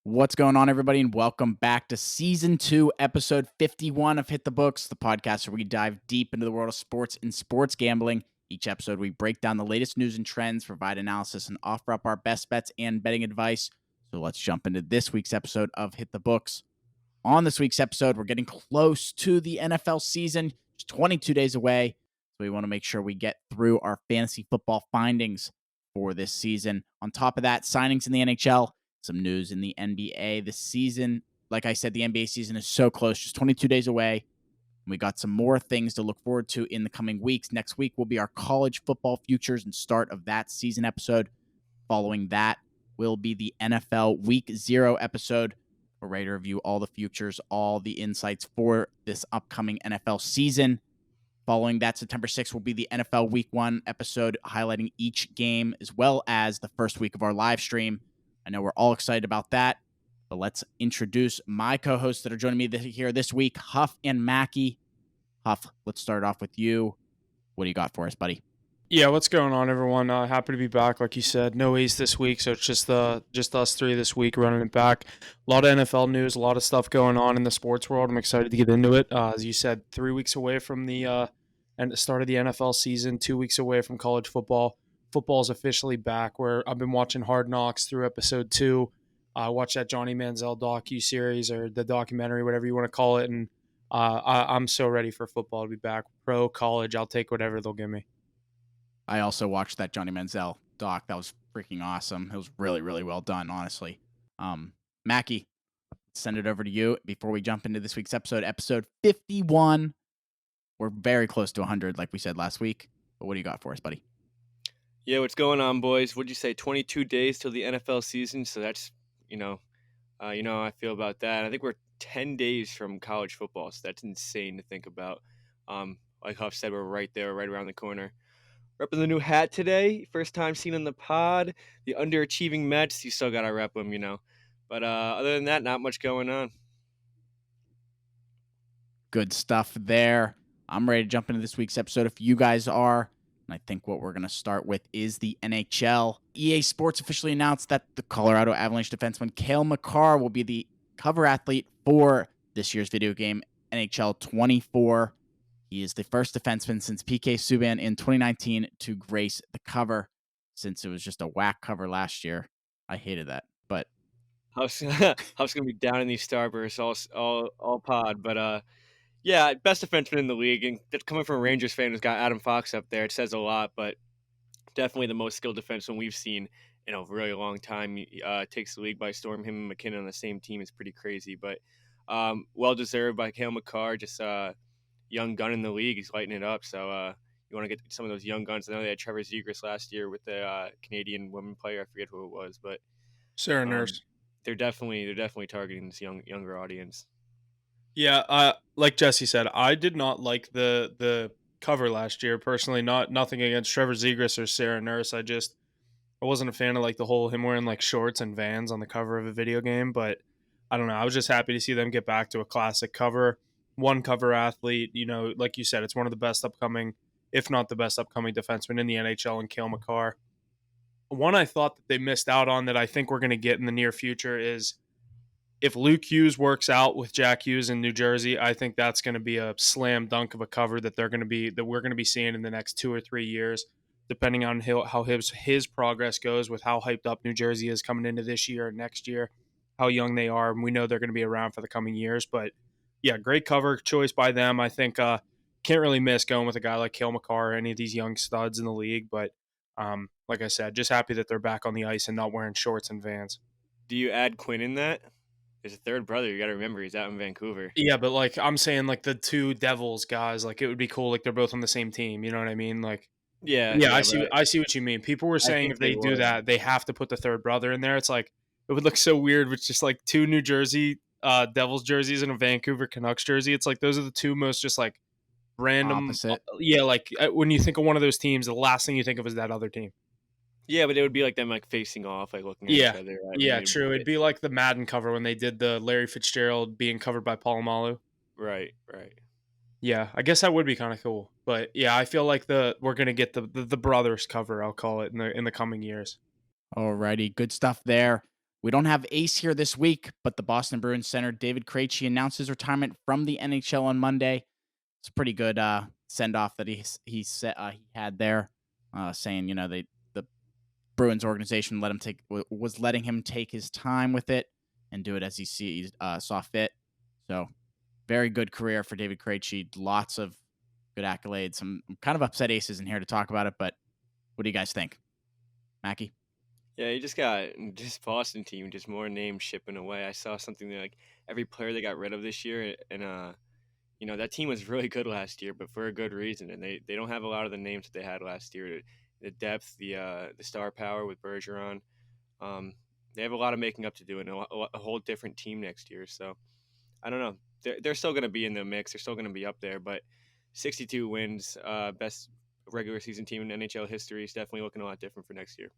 What's going on, everybody, and welcome back to Season 2, Episode 51 of Hit the Books, the podcast where we dive deep into the world of sports and sports gambling. Each episode, we break down the latest news and trends, provide analysis, and offer up our best bets and betting advice. So let's jump into this week's episode of Hit the Books. On this week's episode, we're getting close to the NFL season, just 22 days away. So we want to make sure we get through our fantasy football findings for this season. On top of that, signings in the NHL, some news in the NBA this season. Like I said, the NBA season is so close, just 22 days away. We got some more things to look forward to in the coming weeks. Next week will be our college football futures and start of that season episode. Following that will be the NFL Week 0 episode. We're ready to review all the futures, all the insights for this upcoming NFL season. Following that, September 6th will be the NFL Week 1 episode highlighting each game as well as the first week of our live stream. I know we're all excited about that, but let's introduce my co-hosts that are joining me here this week, Huff and Mackie. Huff, let's start off with you. What do you got for us, buddy? Yeah, what's going on, everyone? Happy to be back. Like you said, no A's this week, so it's just us three this week running it back. A lot of NFL news, a lot of stuff going on in the sports world. I'm excited to get into it. As you said, 3 weeks away from the start of the NFL season, 2 weeks away from college football. Football is officially back. Where I've been watching Hard Knocks through episode 2. I watched that Johnny Manziel docu-series or the documentary, whatever you want to call it, and I'm so ready for football to be back. Pro, college, I'll take whatever they'll give me. I also watched that Johnny Manziel doc. That was freaking awesome. It was really, really well done, honestly. Mackie, send it over to you before we jump into this week's episode 51. We're very close to 100, like we said last week. But what do you got for us, buddy? Yeah, what's going on, boys? What'd you say? 22 days till the NFL season. So that's, how I feel about that. I think we're 10 days from college football. So that's insane to think about. Like Huff said, we're right there, right around the corner. Repping the new hat today. First time seen on the pod. The underachieving Mets. You still got to rep them, But other than that, not much going on. Good stuff there. I'm ready to jump into this week's episode if you guys are. And I think what we're going to start with is the NHL. EA Sports officially announced that the Colorado Avalanche defenseman Cale Makar will be the cover athlete for this year's video game, NHL 24. He is the first defenseman since PK Subban in 2019 to grace the cover, since it was just a whack cover last year. I hated that, but I was going to be down in these starbursts all pod, but yeah, best defenseman in the league, and coming from a Rangers fan who's got Adam Fox up there, it says a lot, but definitely the most skilled defenseman we've seen in a really long time. He takes the league by storm. Him and McKinnon on the same team is pretty crazy, but well-deserved by Cale Makar, just young gun in the league. He's lighting it up, so you want to get some of those young guns. I know they had Trevor Zegras last year with the Canadian women player. I forget who it was, but Sarah Nurse. They're definitely targeting this younger audience. Yeah, like Jesse said, I did not like the cover last year personally. Nothing against Trevor Zegras or Sarah Nurse. I wasn't a fan of like the whole him wearing like shorts and Vans on the cover of a video game. But I don't know. I was just happy to see them get back to a classic cover, one cover athlete. Like you said, it's one of the best upcoming, if not the best upcoming defenseman in the NHL, and Cale Makar. One I thought that they missed out on that I think we're going to get in the near future is, if Luke Hughes works out with Jack Hughes in New Jersey, I think that's going to be a slam dunk of a cover that we're going to be seeing in the next 2 or 3 years, depending on how his progress goes with how hyped up New Jersey is coming into this year and next year, how young they are, and we know they're going to be around for the coming years. But yeah, great cover choice by them. I think can't really miss going with a guy like Cale Makar or any of these young studs in the league. But like I said, just happy that they're back on the ice and not wearing shorts and Vans. Do you add Quinn in that? There's a third brother. You got to remember he's out in Vancouver. Yeah, but like I'm saying, like the two Devils guys, like it would be cool. Like they're both on the same team. You know what I mean? Like, yeah. I see what you mean. People were saying if they do that, they have to put the third brother in there. It's like it would look so weird with just like two New Jersey Devils jerseys and a Vancouver Canucks jersey. It's like those are the two most just like random. opposite. Yeah, like when you think of one of those teams, the last thing you think of is that other team. Yeah, but it would be like them like facing off, like looking at each other. Yeah, true. It'd be like the Madden cover when they did the Larry Fitzgerald being covered by Polamalu. Right. Yeah, I guess that would be kind of cool. But yeah, I feel like we're gonna get the brothers cover, I'll call it, in the coming years. Alrighty, good stuff there. We don't have Ace here this week, but the Boston Bruins center David Krejci announced his retirement from the NHL on Monday. It's a pretty good send off that he had there, saying the Bruins organization was letting him take his time with it and do it as he saw fit. So very good career for David Krejci. Lots of good accolades. I'm kind of upset Ace isn't here to talk about it, but what do you guys think, Mackie? Yeah, you just got this Boston team, just more names shipping away. I saw something that, like, every player they got rid of this year, and that team was really good last year, but for a good reason. And they don't have a lot of the names that they had last year. The depth, the star power with Bergeron. They have a lot of making up to do, and a whole different team next year. So I don't know. They're still going to be in the mix. They're still going to be up there, but 62 wins, best regular season team in NHL history, is definitely looking a lot different for next year.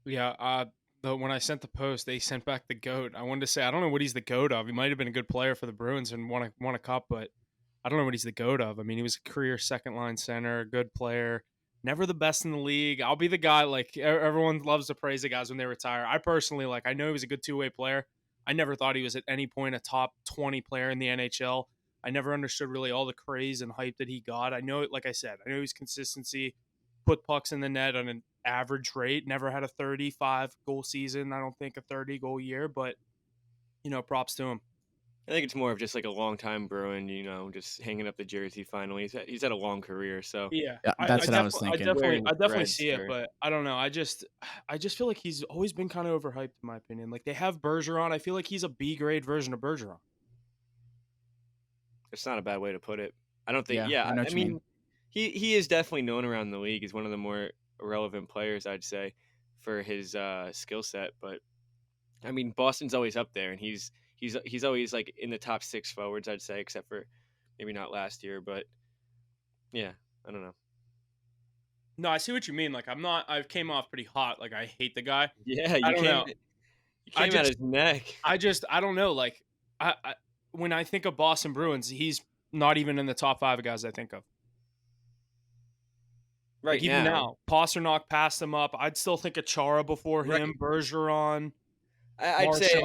Yeah, when I sent the post, they sent back the GOAT. I wanted to say I don't know what he's the GOAT of. He might have been a good player for the Bruins and won a cup, but I don't know what he's the GOAT of. I mean, he was a career second line center, good player, never the best in the league. I'll be the guy, like, everyone loves to praise the guys when they retire. I personally, I know he was a good two-way player. I never thought he was at any point a top 20 player in the NHL. I never understood really all the craze and hype that he got. I know, like I said, I know his consistency, put pucks in the net on an average rate, never had a 35 goal season. I don't think a 30 goal year, but props to him. I think it's more of just like a long time Bruin, just hanging up the jersey finally. He's had a long career, so yeah, that's what I was thinking. I definitely see it, but I don't know. I just feel like he's always been kind of overhyped in my opinion. Like, they have Bergeron. I feel like he's a B grade version of Bergeron. It's not a bad way to put it. I don't think. Yeah, I mean, he is definitely known around the league. He's one of the more relevant players, I'd say, for his skill set. But I mean, Boston's always up there, and he's always like in the top 6 forwards, I'd say, except for maybe not last year. But yeah, I don't know. No, I see what you mean. Like, I came off pretty hot. Like, I hate the guy. Yeah, I don't know. You came at his neck. I don't know. Like, I when I think of Boston Bruins, he's not even in the top 5 of guys I think of. Right, like, even now, Pasternak passed him up. I'd still think of Chara before him, Bergeron. I'd say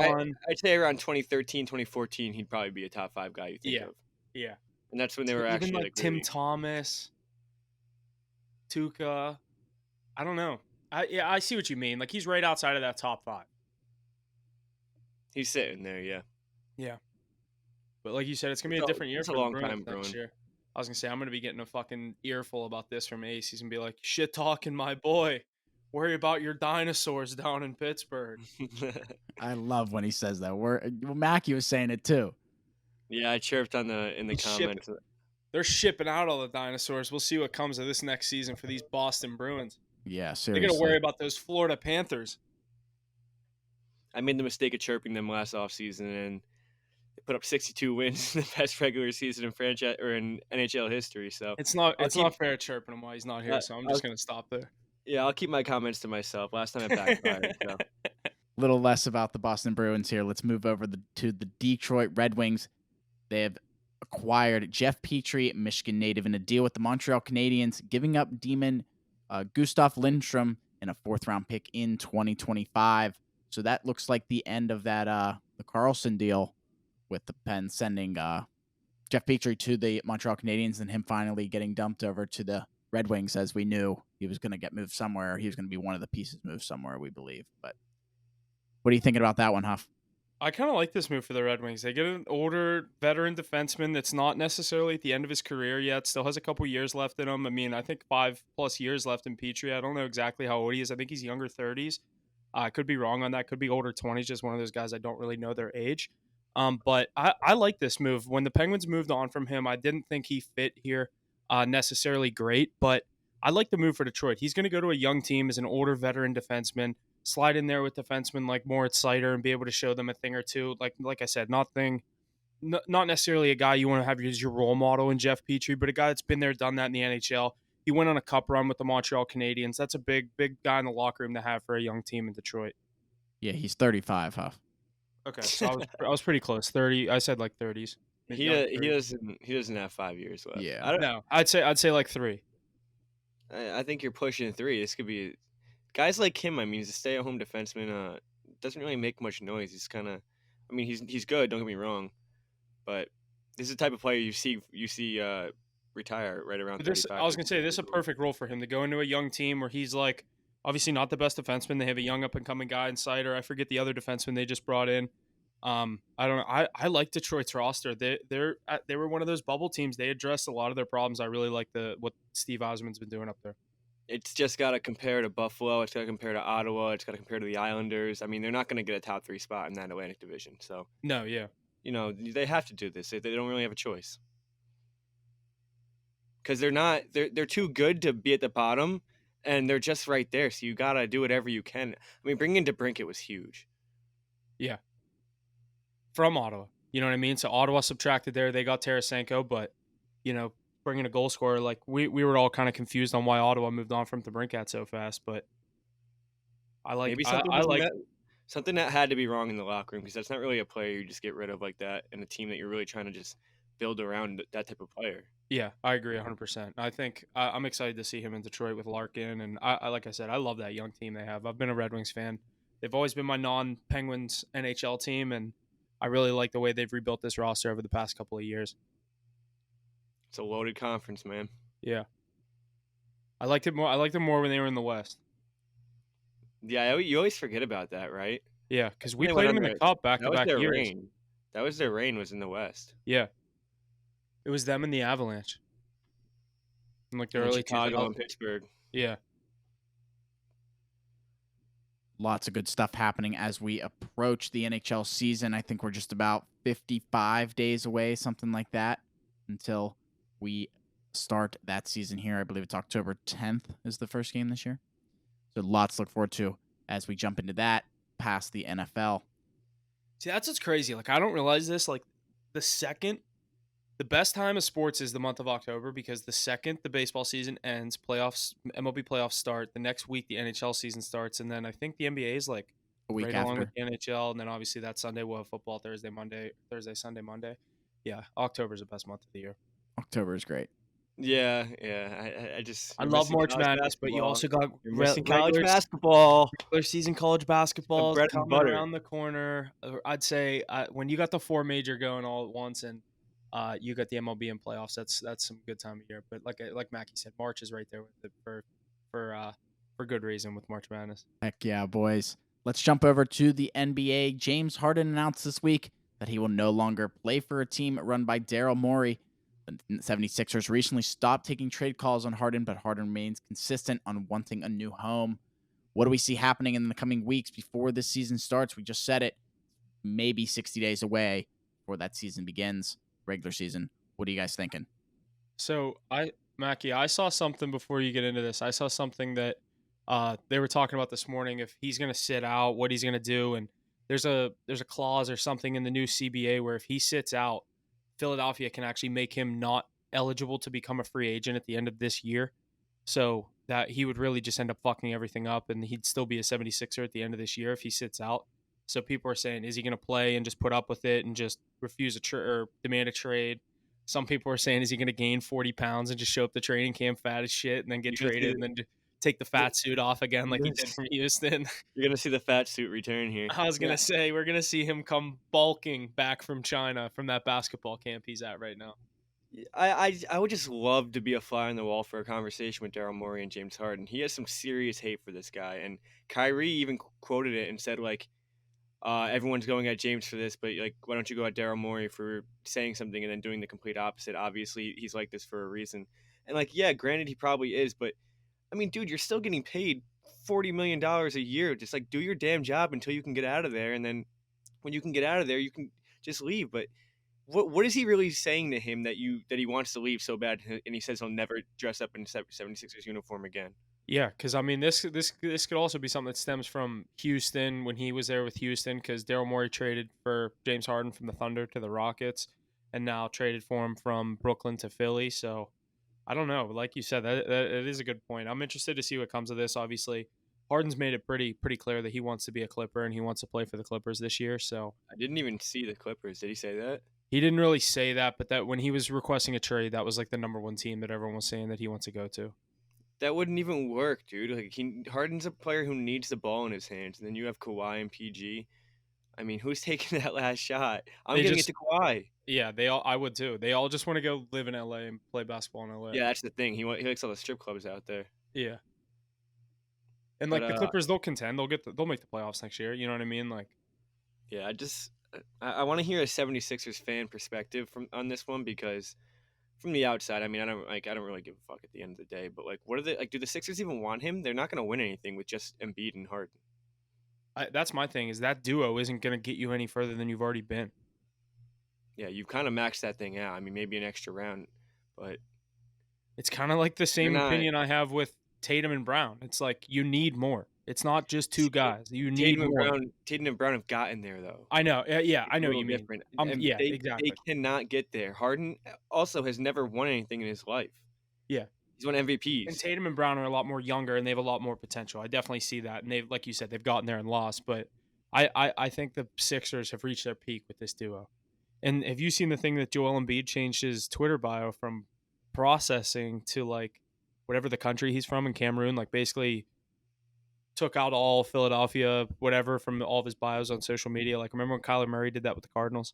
around 2013, 2014, he'd probably be a top 5 guy you think of. Yeah. And that's when they were actually even like Tim Thomas, Tuukka. I don't know. I see what you mean. Like, he's right outside of that top 5. He's sitting there, yeah. Yeah. But like you said, it's going to be a different year for the Bruins next year. I was going to say, I'm going to be getting a fucking earful about this from Ace. He's going to be like, shit talking, my boy. Worry about your dinosaurs down in Pittsburgh. I love when he says that. Mackie was saying it too. Yeah, I chirped in the comments. They're shipping out all the dinosaurs. We'll see what comes of this next season for these Boston Bruins. Yeah, seriously. They're going to worry about those Florida Panthers. I made the mistake of chirping them last offseason, and they put up 62 wins in the best regular season in franchise or in NHL history. So it's not fair chirping him while he's not here. So I'm just going to stop there. Yeah, I'll keep my comments to myself. Last time I backfired. So. Little less about the Boston Bruins here. Let's move over to the Detroit Red Wings. They have acquired Jeff Petrie, Michigan native, in a deal with the Montreal Canadiens, giving up Demon Gustav Lindstrom and a 4th-round pick in 2025. So that looks like the end of that the Carlson deal, with the Pens sending Jeff Petrie to the Montreal Canadiens and him finally getting dumped over to the Red Wings, as we knew he was going to get moved somewhere. He was going to be one of the pieces moved somewhere, we believe. But what are you thinking about that one, Huff? I kind of like this move for the Red Wings. They get an older veteran defenseman that's not necessarily at the end of his career yet, still has a couple years left in him. I mean, I think 5+ years left in Petrie. I don't know exactly how old he is. I think he's younger 30s. I could be wrong on that. Could be older 20s. Just one of those guys I don't really know their age. But I like this move. When the Penguins moved on from him, I didn't think he fit here necessarily great, but I like the move for Detroit. He's going to go to a young team as an older veteran defenseman, slide in there with defensemen like Moritz Seider and be able to show them a thing or two. Like I said, not necessarily a guy you want to have as your role model in Jeff Petrie, but a guy that's been there, done that in the NHL. He went on a cup run with the Montreal Canadiens. That's a big guy in the locker room to have for a young team in Detroit. Yeah, he's 35, Huff. Okay, so I was pretty close. 30. I said like 30s. He doesn't have 5 years left. Yeah, I don't know. I'd say like 3. I think you're pushing 3. This could be guys like him. I mean, he's a stay-at-home defenseman. doesn't really make much noise. He's kind of, I mean, he's good. Don't get me wrong, but this is the type of player you see retire right around This 35. I was gonna say this is a perfect role for him to go into a young team where he's like obviously not the best defenseman. They have a young up and coming guy in Sider. I forget the other defenseman they just brought in. I don't know. I like Detroit's roster. They were one of those bubble teams. They addressed a lot of their problems. I really like what Steve Osmond's been doing up there. It's just got to compare to Buffalo. It's got to compare to Ottawa. It's got to compare to the Islanders. I mean, they're not going to get a top 3 spot in that Atlantic division. So No, yeah. They have to do this. They don't really have a choice. Because they're too good to be at the bottom, and they're just right there. So you got to do whatever you can. I mean, bringing in DeBrincat was huge. Yeah. From Ottawa. You know what I mean? So Ottawa subtracted there. They got Tarasenko, but, bringing a goal scorer, like we were all kind of confused on why Ottawa moved on from DeBrincat so fast, but I like Maybe something that had to be wrong in the locker room, because that's not really a player you just get rid of like that in a team that you're really trying to just build around that type of player. Yeah, I agree 100%. I think I'm excited to see him in Detroit with Larkin, and I like I said, I love that young team they have. I've been a Red Wings fan. They've always been my non-Penguins NHL team, and I really like the way they've rebuilt this roster over the past couple of years. It's a loaded conference, man. Yeah. I liked it more when they were in the West. Yeah, you always forget about that, right? Yeah, because we played them in the Cup back-to-back years. Reign. That was their reign, was in the West. Yeah. It was them and the Avalanche. In like the early Chicago and Pittsburgh. Yeah. Lots of good stuff happening as we approach the NHL season. I think we're just about 55 days away, something like that, until we start that season here. I believe it's October 10th is the first game this year. So lots to look forward to as we jump into that past the NFL. See, that's what's crazy. Like, I don't realize this. Like, the best time of sports is the month of October, because the second the baseball season ends, MLB playoffs start. The next week, the NHL season starts. And then I think the NBA is like a week right after. Along with the NHL. And then obviously that Sunday we'll have football, Thursday, Sunday, Monday. Yeah, October's the best month of the year. October is great. Yeah. I love March Madness, but you also got college basketball, regular season college basketball bread and coming butter around the corner. I'd say when you got the 4 major going all at once, and you got the MLB and playoffs, that's some good time of year. But like Mackie said, March is right there with it for good reason with March Madness. Heck yeah, boys! Let's jump over to the NBA. James Harden announced this week that he will no longer play for a team run by Daryl Morey. The 76ers recently stopped taking trade calls on Harden, but Harden remains consistent on wanting a new home. What do we see happening in the coming weeks before this season starts? We just said it, maybe 60 days away before that season begins, regular season. What are you guys thinking? So, Mackie, I saw something before you get into this. I saw something that they were talking about this morning, if he's going to sit out, what he's going to do. And there's a clause or something in the new CBA where if he sits out, Philadelphia can actually make him not eligible to become a free agent at the end of this year. So that he would really just end up fucking everything up, and he'd still be a 76er at the end of this year if he sits out. So people are saying, is he going to play and just put up with it and just refuse or demand a trade? Some people are saying, is he going to gain 40 pounds and just show up to training camp fat as shit and then get traded and then take the fat suit off again like he did from Houston? You're going to see the fat suit return here. I was going to say, we're going to see him come bulking back from China from that basketball camp he's at right now. I would just love to be a fly on the wall for a conversation with Daryl Morey and James Harden. He has some serious hate for this guy. And Kyrie even quoted it and said, like, everyone's going at James for this, but like, why don't you go at Daryl Morey for saying something and then doing the complete opposite? Obviously, he's like this for a reason. And like, yeah, granted, he probably is, but I mean, dude, you're still getting paid $40 million a year. Just like do your damn job until you can get out of there. And then when you can get out of there, you can just leave. But what is he really saying to him that he wants to leave so bad, and he says he'll never dress up in 76ers uniform again? Yeah, because I mean, this could also be something that stems from Houston when he was there with Houston, because Daryl Morey traded for James Harden from the Thunder to the Rockets, and now traded for him from Brooklyn to Philly. So I don't know. Like you said, that is a good point. I'm interested to see what comes of this. Obviously, Harden's made it pretty clear that he wants to be a Clipper and he wants to play for the Clippers this year. So I didn't even see the Clippers. Did he say that? He didn't really say that, but that when he was requesting a trade, that was like the number one team that everyone was saying that he wants to go to. That wouldn't even work, dude. Like Harden's a player who needs the ball in his hands, and then you have Kawhi and PG. I mean, who's taking that last shot? I'm They giving it just to Kawhi. Yeah, I would too. They all just want to go live in LA and play basketball in LA. Yeah, that's the thing. He likes all the strip clubs out there. Yeah. And But like the Clippers, they'll contend. They'll make the playoffs next year. You know what I mean? Like, yeah, I want to hear a 76ers fan perspective on this one, because from the outside, I mean, I don't really give a fuck at the end of the day. But like, what are they like? Do the Sixers even want him? They're not going to win anything with just Embiid and Harden. that's my thing. Is that duo isn't going to get you any further than you've already been. Yeah, you've kind of maxed that thing out. I mean, maybe an extra round, but It's kind of like the same opinion I have with Tatum and Brown. It's like you need more. It's not just two guys. You need more. Tatum and Brown have gotten there though. I know. Yeah, I know what you mean. Different. Yeah, they, exactly. They cannot get there. Harden also has never won anything in his life. Yeah. He's won MVPs. And Tatum and Brown are a lot more younger, and they have a lot more potential. I definitely see that. And they've, like you said, they've gotten there and lost. But I think the Sixers have reached their peak with this duo. And have you seen the thing that Joel Embiid changed his Twitter bio from processing to like whatever the country he's from in Cameroon? Like basically took out all Philadelphia, whatever, from all of his bios on social media. Like remember when Kyler Murray did that with the Cardinals?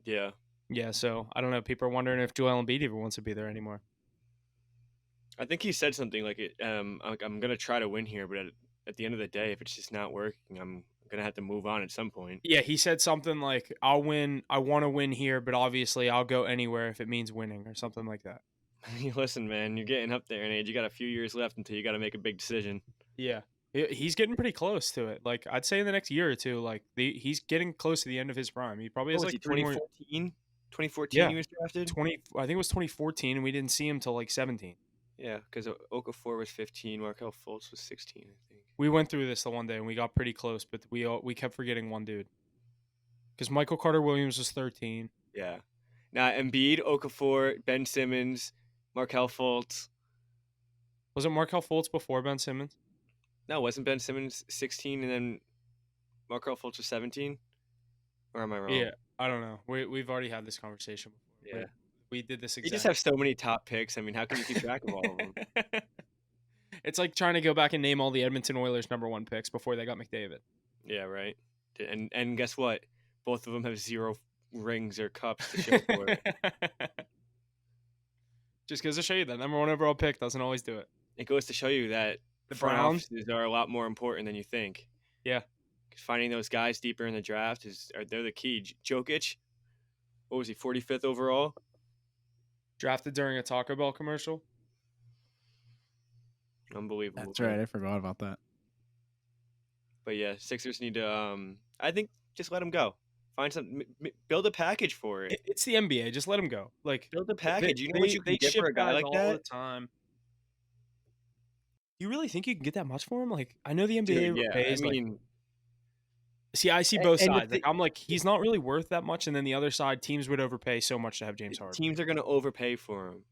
Yeah. Yeah, so I don't know. People are wondering if Joel Embiid even wants to be there anymore. I think he said something like, I'm going to try to win here, but at the end of the day, if it's just not working, I'm going to have to move on at some point. Yeah, he said something like, I'll win. I want to win here, but obviously I'll go anywhere if it means winning or something like that. Listen, man, you're getting up there in age. You got a few years left until you got to make a big decision. Yeah. He's getting pretty close to it. Like, I'd say in the next year or two, like, he's getting close to the end of his prime. He probably has like 2014? 2014 he was drafted? I think it was 2014, and we didn't see him till like 17. Yeah, because Okafor was 15, Markelle Fultz was 16, I think. We went through this the one day, and we got pretty close, but we kept forgetting one dude. Because Michael Carter-Williams was 13. Yeah. Now, Embiid, Okafor, Ben Simmons, Markelle Fultz. Was it Markelle Fultz before Ben Simmons? No, wasn't Ben Simmons 16 and then Markelle Fultz was 17? Or am I wrong? Yeah, I don't know. We've already had this conversation before. Yeah. We did this exactly. You just have so many top picks. I mean, how can you keep track of all of them? It's like trying to go back and name all the Edmonton Oilers #1 picks before they got McDavid. Yeah, right. And guess what? Both of them have 0 rings or cups to show for it. Just goes to show you that #1 overall pick doesn't always do it. It goes to show you that The front Browns offices are a lot more important than you think. Yeah. Because finding those guys deeper in the draft they're the key. Jokic, what was he, 45th overall? Drafted during a Taco Bell commercial. Unbelievable. That's right. I forgot about that. But yeah, Sixers need to. I think just let him go. Find some, build a package for it. It's the NBA. Just let him go. Like build a package. You know what you can get for a guy like that all the time. You really think you can get that much for him? Like I know the NBA Dude, pays. I mean, see, I see both and sides. Like I'm like he's not really worth that much, and then the other side, teams would overpay so much to have James Harden. Teams are going to overpay for him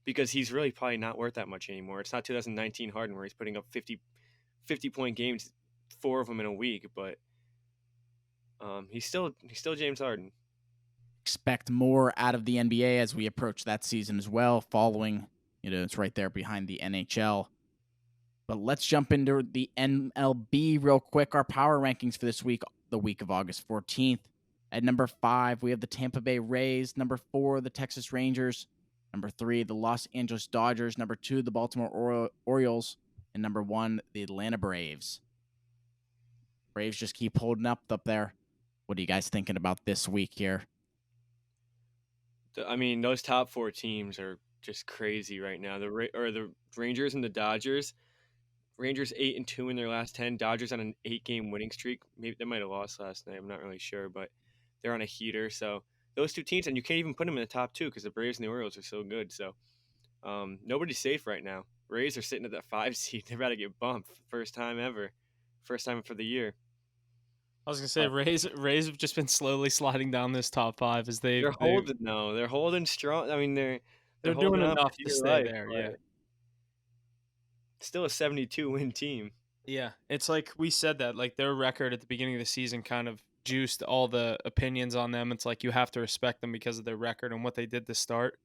because he's really probably not worth that much anymore. It's not 2019 Harden where he's putting up 50-point games, 4 of them in a week, but he's still James Harden. Expect more out of the NBA as we approach that season as well. Following, it's right there behind the NHL. But let's jump into the MLB real quick. Our power rankings for this week, the week of August 14th. At number 5, we have the Tampa Bay Rays. Number 4, the Texas Rangers. Number 3, the Los Angeles Dodgers. Number 2, the Baltimore Orioles. And number 1, the Atlanta Braves. Braves just keep holding up there. What are you guys thinking about this week here? I mean, those top 4 teams are just crazy right now. The Rangers and the Dodgers. Rangers 8-2 in their last 10. Dodgers on an 8-game winning streak. Maybe they might have lost last night. I'm not really sure, but they're on a heater. So those 2 teams, and you can't even put them in the top 2 because the Braves and the Orioles are so good. So nobody's safe right now. Rays are sitting at that 5 seed. They're about to get bumped. First time ever. First time for the year. I was gonna say Rays have just been slowly sliding down this top 5 as they're holding though. They're holding strong. I mean, they're doing enough to stay there. Yeah. Still a 72-win team. Yeah, it's like we said that, like their record at the beginning of the season kind of juiced all the opinions on them. It's like you have to respect them because of their record and what they did to start.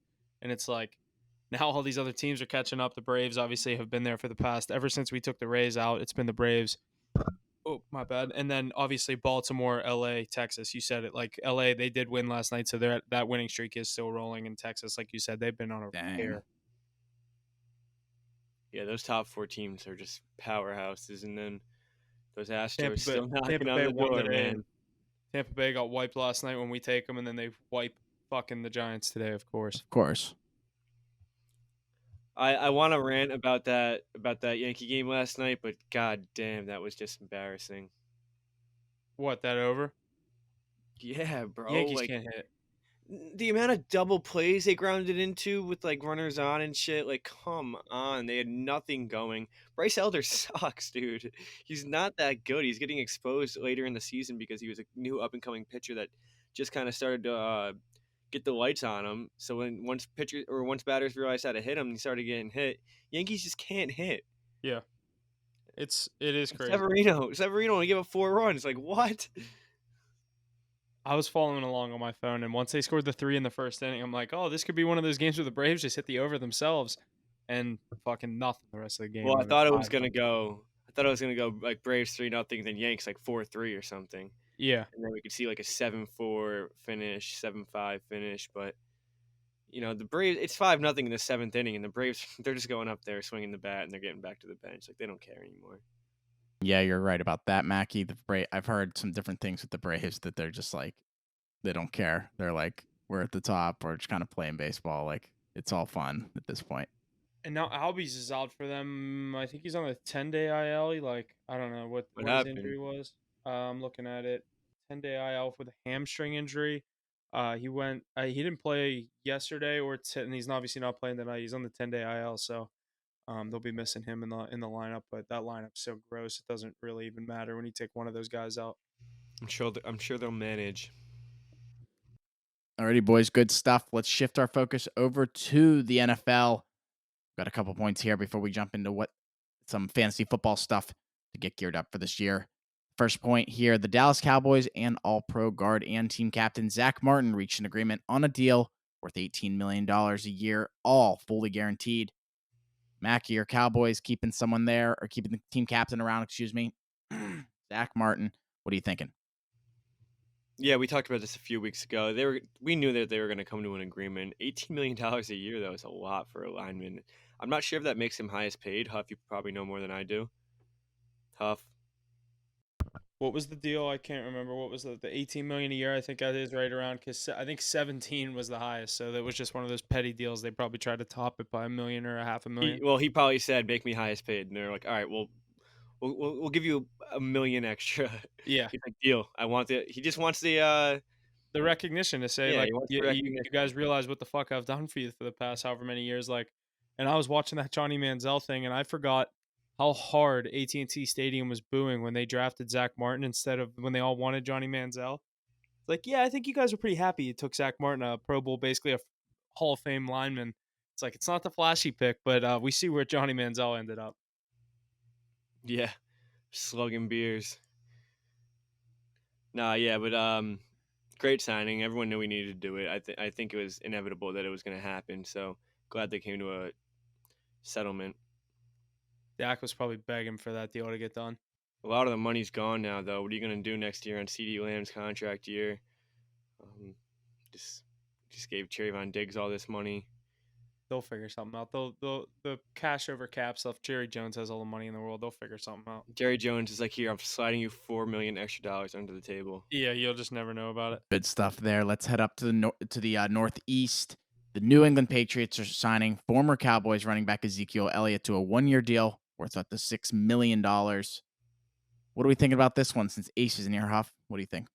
And it's like now all these other teams are catching up. The Braves obviously have been there for the past, ever since we took the Rays out, it's been the Braves. Oh, my bad. And then obviously Baltimore, LA, Texas. You said it. Like LA, they did win last night, so that winning streak is still rolling. In Texas, like you said, they've been on a Dang. tear. Yeah, those top 4 teams are just powerhouses, and then those Astros Tampa Bay, still knocking Tampa on Bay the won door, today, man. and Tampa Bay got wiped last night when we take them, and then they wipe fucking the Giants today, of course. Of course. I want to rant about that Yankee game last night, but god damn, that was just embarrassing. What, that over? Yeah, bro. Yankees Like, can't hit. the amount of double plays they grounded into with like runners on and shit, like, come on, they had nothing going. Bryce Elder sucks, dude. He's not that good. He's getting exposed later in the season because he was a new up and coming pitcher that just kind of started to get the lights on him. So once batters realized how to hit him, he started getting hit. Yankees just can't hit. Yeah, it is crazy. Severino only gave up 4 runs. Like, what? I was following along on my phone, and once they scored the 3 in the first inning, I'm like, oh, this could be one of those games where the Braves just hit the over themselves, and fucking nothing the rest of the game. Well, I And thought it it's was gonna go. I thought it was gonna go like Braves 3-0, then Yanks like 4-3 or something, yeah, and then we could see like a 7-4 finish, 7-5 finish. But the Braves, it's 5-0 in the 7th inning, and the Braves, they're just going up there swinging the bat, and they're getting back to the bench. Like, they don't care anymore. Yeah, you're right about that, Mackie. I've heard some different things with the Braves that they're just like, they don't care. They're like, we're at the top. We're just kind of playing baseball. Like, it's all fun at this point. and now Albies is out for them. I think he's on a 10-day IL. I don't know what his happened? injury was. I'm looking at it. 10-day IL with a hamstring injury. He didn't play yesterday and he's obviously not playing tonight. He's on the 10-day IL, so they'll be missing him in the lineup. But that lineup's so gross, it doesn't really even matter when you take one of those guys out. I'm sure they'll manage. Alrighty, boys, good stuff. Let's shift our focus over to the NFL. Got a couple points here before we jump into some fantasy football stuff to get geared up for this year. First point here, the Dallas Cowboys and All-Pro guard and team captain Zach Martin reached an agreement on a deal worth $18 million a year, all fully guaranteed. Mackie, your Cowboys keeping someone there, or keeping the team captain around, excuse me. Zach Martin, what are you thinking? Yeah, we talked about this a few weeks ago. We knew that they were going to come to an agreement. $18 million a year, though, is a lot for a lineman. I'm not sure if that makes him highest paid. Huff, you probably know more than I do. Huff. What was the deal? I can't remember. What was the $18 million a year? I think that is right around, because I think 17 was the highest. So that was just one of those petty deals. They probably tried to top it by $1 million or $500,000. He probably said, "Make me highest paid," and they're like, "All right, well, we'll give you $1 million extra." Yeah, He's like, "Deal." He just wants the recognition to say, Yeah, like, he wants the you recognition. guys realize what the fuck I've done for you for the past however many years. Like, and I was watching that Johnny Manziel thing, and I forgot how hard AT&T Stadium was booing when they drafted Zach Martin instead of when they all wanted Johnny Manziel. It's like, yeah, I think you guys were pretty happy you took Zach Martin, a Pro Bowl, basically a Hall of Fame lineman. It's like, it's not the flashy pick, but we see where Johnny Manziel ended up. Yeah, slugging beers. Nah, yeah, but great signing. Everyone knew we needed to do it. I think it was inevitable that it was going to happen. So glad they came to a settlement. Dak was probably begging for that deal to get done. A lot of the money's gone now, though. What are you going to do next year on CD Lamb's contract year? Just gave Trayvon Diggs all this money. They'll figure something out. The cash over cap stuff. Jerry Jones has all the money in the world. They'll figure something out. Jerry Jones is like, here, I'm sliding you $4 million extra under the table. Yeah, you'll just never know about it. Good stuff there. Let's head up to the Northeast. The New England Patriots are signing former Cowboys running back Ezekiel Elliott to a 1-year deal worth up to $6 million. What are we thinking about this one since Ace is in here, Huff? What do you think?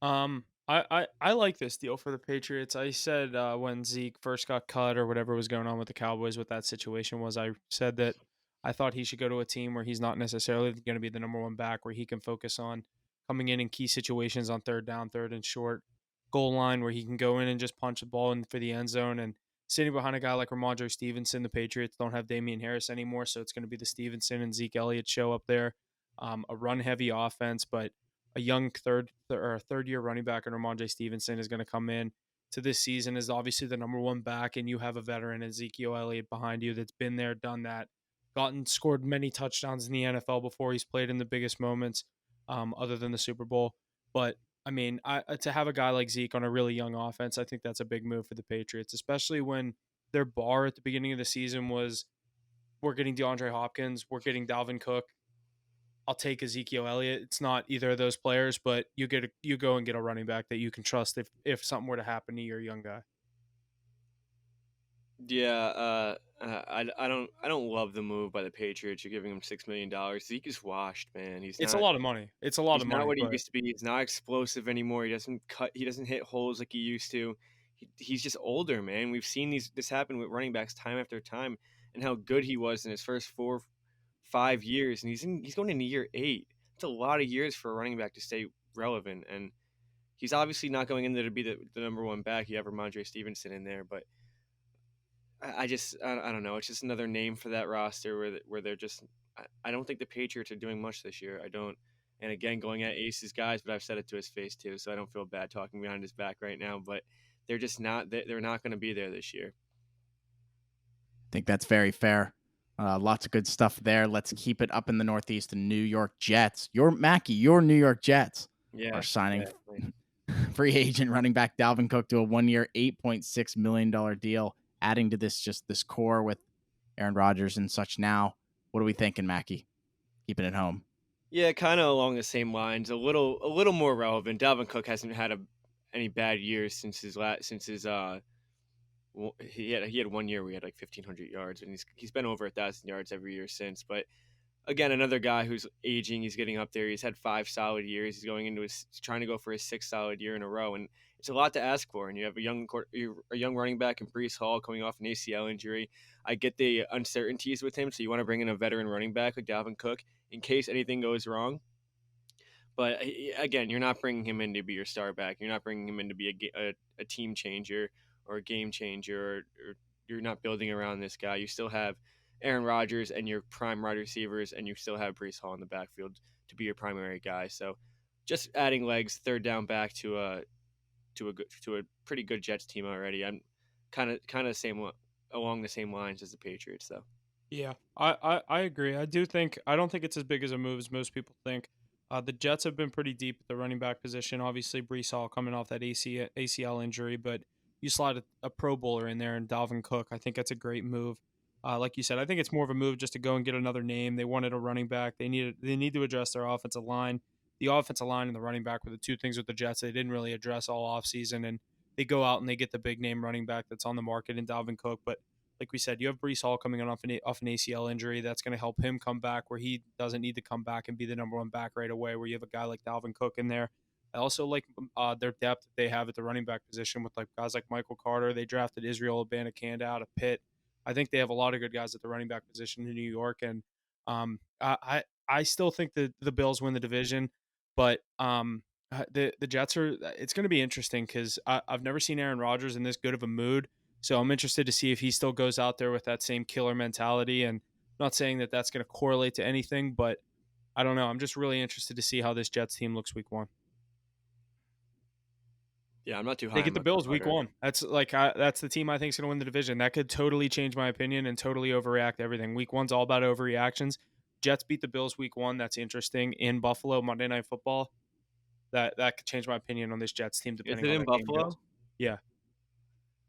I like this deal for the Patriots. I said when Zeke first got cut or whatever was going on with the Cowboys, what that situation was, I said that I thought he should go to a team where he's not necessarily going to be the number one back, where he can focus on coming in key situations on third down, third and short, goal line, where he can go in and just punch the ball in for the end zone. And sitting behind a guy like Ramondre Stevenson, the Patriots don't have Damian Harris anymore, so it's going to be the Stevenson and Zeke Elliott show up there. A run-heavy offense, but a young third-year running back in Ramondre Stevenson is going to come in. to this season as obviously the number one back, and you have a veteran Ezekiel Elliott behind you that's been there, done that, scored many touchdowns in the NFL before. He's played in the biggest moments, other than the Super Bowl. But I mean, to have a guy like Zeke on a really young offense, I think that's a big move for the Patriots, especially when their bar at the beginning of the season was, we're getting DeAndre Hopkins, we're getting Dalvin Cook. I'll take Ezekiel Elliott. It's not either of those players, but you go and get a running back that you can trust if something were to happen to your young guy. Yeah, I don't love the move by the Patriots. You're giving him $6 million. Zeke is washed, man. It's a lot of money. It's a lot He's of not money, what he but used to be. He's not explosive anymore. He doesn't cut. He doesn't hit holes like he used to. He's just older, man. We've seen this happen with running backs time after time, and how good he was in his first 4, 5 years, and he's going into year 8. It's a lot of years for a running back to stay relevant, and he's obviously not going in there to be the number one back. You have Ramondre Stevenson in there, but I don't know. It's just another name for that roster where they're just. I don't think the Patriots are doing much this year. I don't. And again, going at Ace's guys, but I've said it to his face too, so I don't feel bad talking behind his back right now. But they're just not. They're not going to be there this year. I think that's very fair. Lots of good stuff there. Let's keep it up in the Northeast. The New York Jets. Your New York Jets are signing free agent running back Dalvin Cook to a 1-year, $8.6 million deal, adding to this core with Aaron Rodgers and such. Now, what are we thinking, Mackie? Keeping it home. Yeah, kind of along the same lines. A little more relevant. Dalvin Cook hasn't had any bad years since his he had 1 year where he had like 1,500 yards, and he's been over 1,000 yards every year since. But again, another guy who's aging. He's getting up there. He's had 5 solid years. He's trying to go for his 6th solid year in a row, and it's a lot to ask for. And you have a young running back in Breece Hall coming off an ACL injury. I get the uncertainties with him, so you want to bring in a veteran running back like Dalvin Cook in case anything goes wrong. But again, you're not bringing him in to be your star back. You're not bringing him in to be a team changer or a game changer, or you're not building around this guy. You still have Aaron Rodgers and your prime wide receivers, and you still have Breece Hall in the backfield to be your primary guy. So just adding legs, third down back to a pretty good Jets team already. I'm kind of along the same lines as the Patriots, though. Yeah, I agree. I don't think it's as big as a move as most people think. The Jets have been pretty deep at the running back position. Obviously, Breece Hall coming off that ACL injury, but you slide a Pro Bowler in there and Dalvin Cook. I think that's a great move. Like you said, I think it's more of a move just to go and get another name. They wanted a running back. They need to address their offensive line. The offensive line and the running back were the two things with the Jets they didn't really address all offseason, and they go out and they get the big name running back that's on the market in Dalvin Cook. But like we said, you have Breece Hall coming off an ACL injury. That's going to help him come back where he doesn't need to come back and be the number one back right away, where you have a guy like Dalvin Cook in there. I also like their depth that they have at the running back position with like guys like Michael Carter. They drafted Israel Abanikanda out of Pitt. I think they have a lot of good guys at the running back position in New York. And I still think that the Bills win the division, but the Jets it's going to be interesting because I've never seen Aaron Rodgers in this good of a mood. So I'm interested to see if he still goes out there with that same killer mentality. And I'm not saying that that's going to correlate to anything, but I don't know. I'm just really interested to see how this Jets team looks week 1. Yeah, I'm not too high. They get the Bills week 1. That's that's the team I think is going to win the division. That could totally change my opinion and totally overreact everything. Week 1's all about overreactions. Jets beat the Bills week 1. That's interesting. In Buffalo, Monday Night Football. That could change my opinion on this Jets team. Is it in Buffalo? Yeah.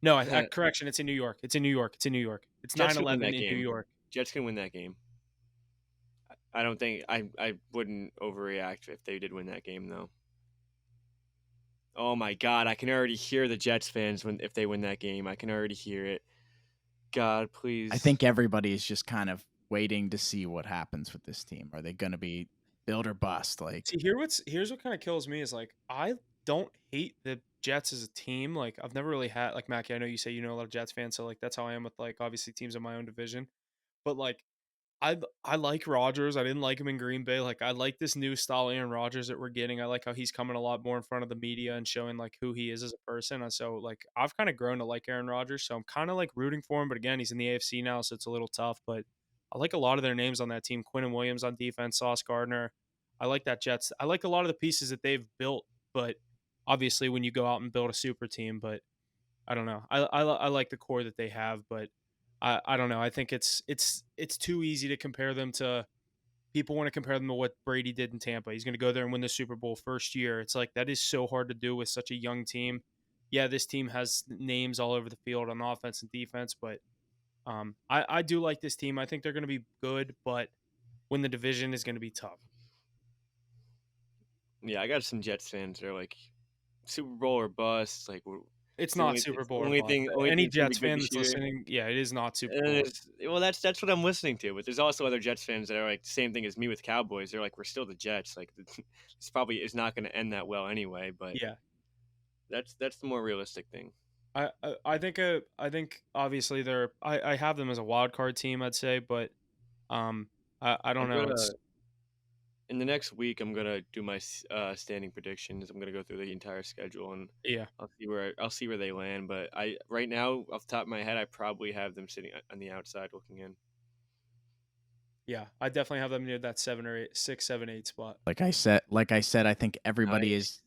No, correction. It's in New York. It's 9/11 in New York. Jets can win that game. I don't think I wouldn't overreact if they did win that game, though. Oh my God, I can already hear the Jets fans if they win that game. I can already hear it. God, please. I think everybody is just kind of waiting to see what happens with this team. Are they going to be build or bust? Like, see, here's what kind of kills me is like I don't hate the Jets as a team. Like I've never really had like Mackie. I know you say you know a lot of Jets fans, so like that's how I am with like obviously teams in my own division. But like I like Rodgers. I didn't like him in Green Bay. Like I like this new style Aaron Rodgers that we're getting. I like how he's coming a lot more in front of the media and showing like who he is as a person. And so like I've kind of grown to like Aaron Rodgers. So I'm kind of like rooting for him. But again, he's in the AFC now, so it's a little tough. But I like a lot of their names on that team. Quinnen Williams on defense, Sauce Gardner. I like that Jets. I like a lot of the pieces that they've built. But obviously when you go out and build a super team, but I don't know. I like the core that they have, but I don't know. I think it's too easy to compare them to. People want to compare them to what Brady did in Tampa. He's going to go there and win the Super Bowl first year. It's like that is so hard to do with such a young team. Yeah, this team has names all over the field on offense and defense, but I do like this team. I think they're going to be good, but win the division is going to be tough. Yeah, I got some Jets fans. They're like Super Bowl or bust. Like It's the not only, Super it's the Bowl or only bust. thing. Only Any thing's gonna be Jets good fan this that's year. listening, yeah, it is not Super And Bowl. well, that's what I'm listening to. But there's also other Jets fans that are like the same thing as me with Cowboys. They're like, we're still the Jets. Like this probably is not going to end that well anyway. But Yeah. that's the more realistic thing. I think obviously I have them as a wild card team, I'd say, but I don't know. In the next week, I'm gonna do my standing predictions. I'm gonna go through the entire schedule and Yeah. I'll see where they land. But right now, off the top of my head, I probably have them sitting on the outside looking in. Yeah, I definitely have them near that 6, 7, 8 spot. Like I said, I think everybody is.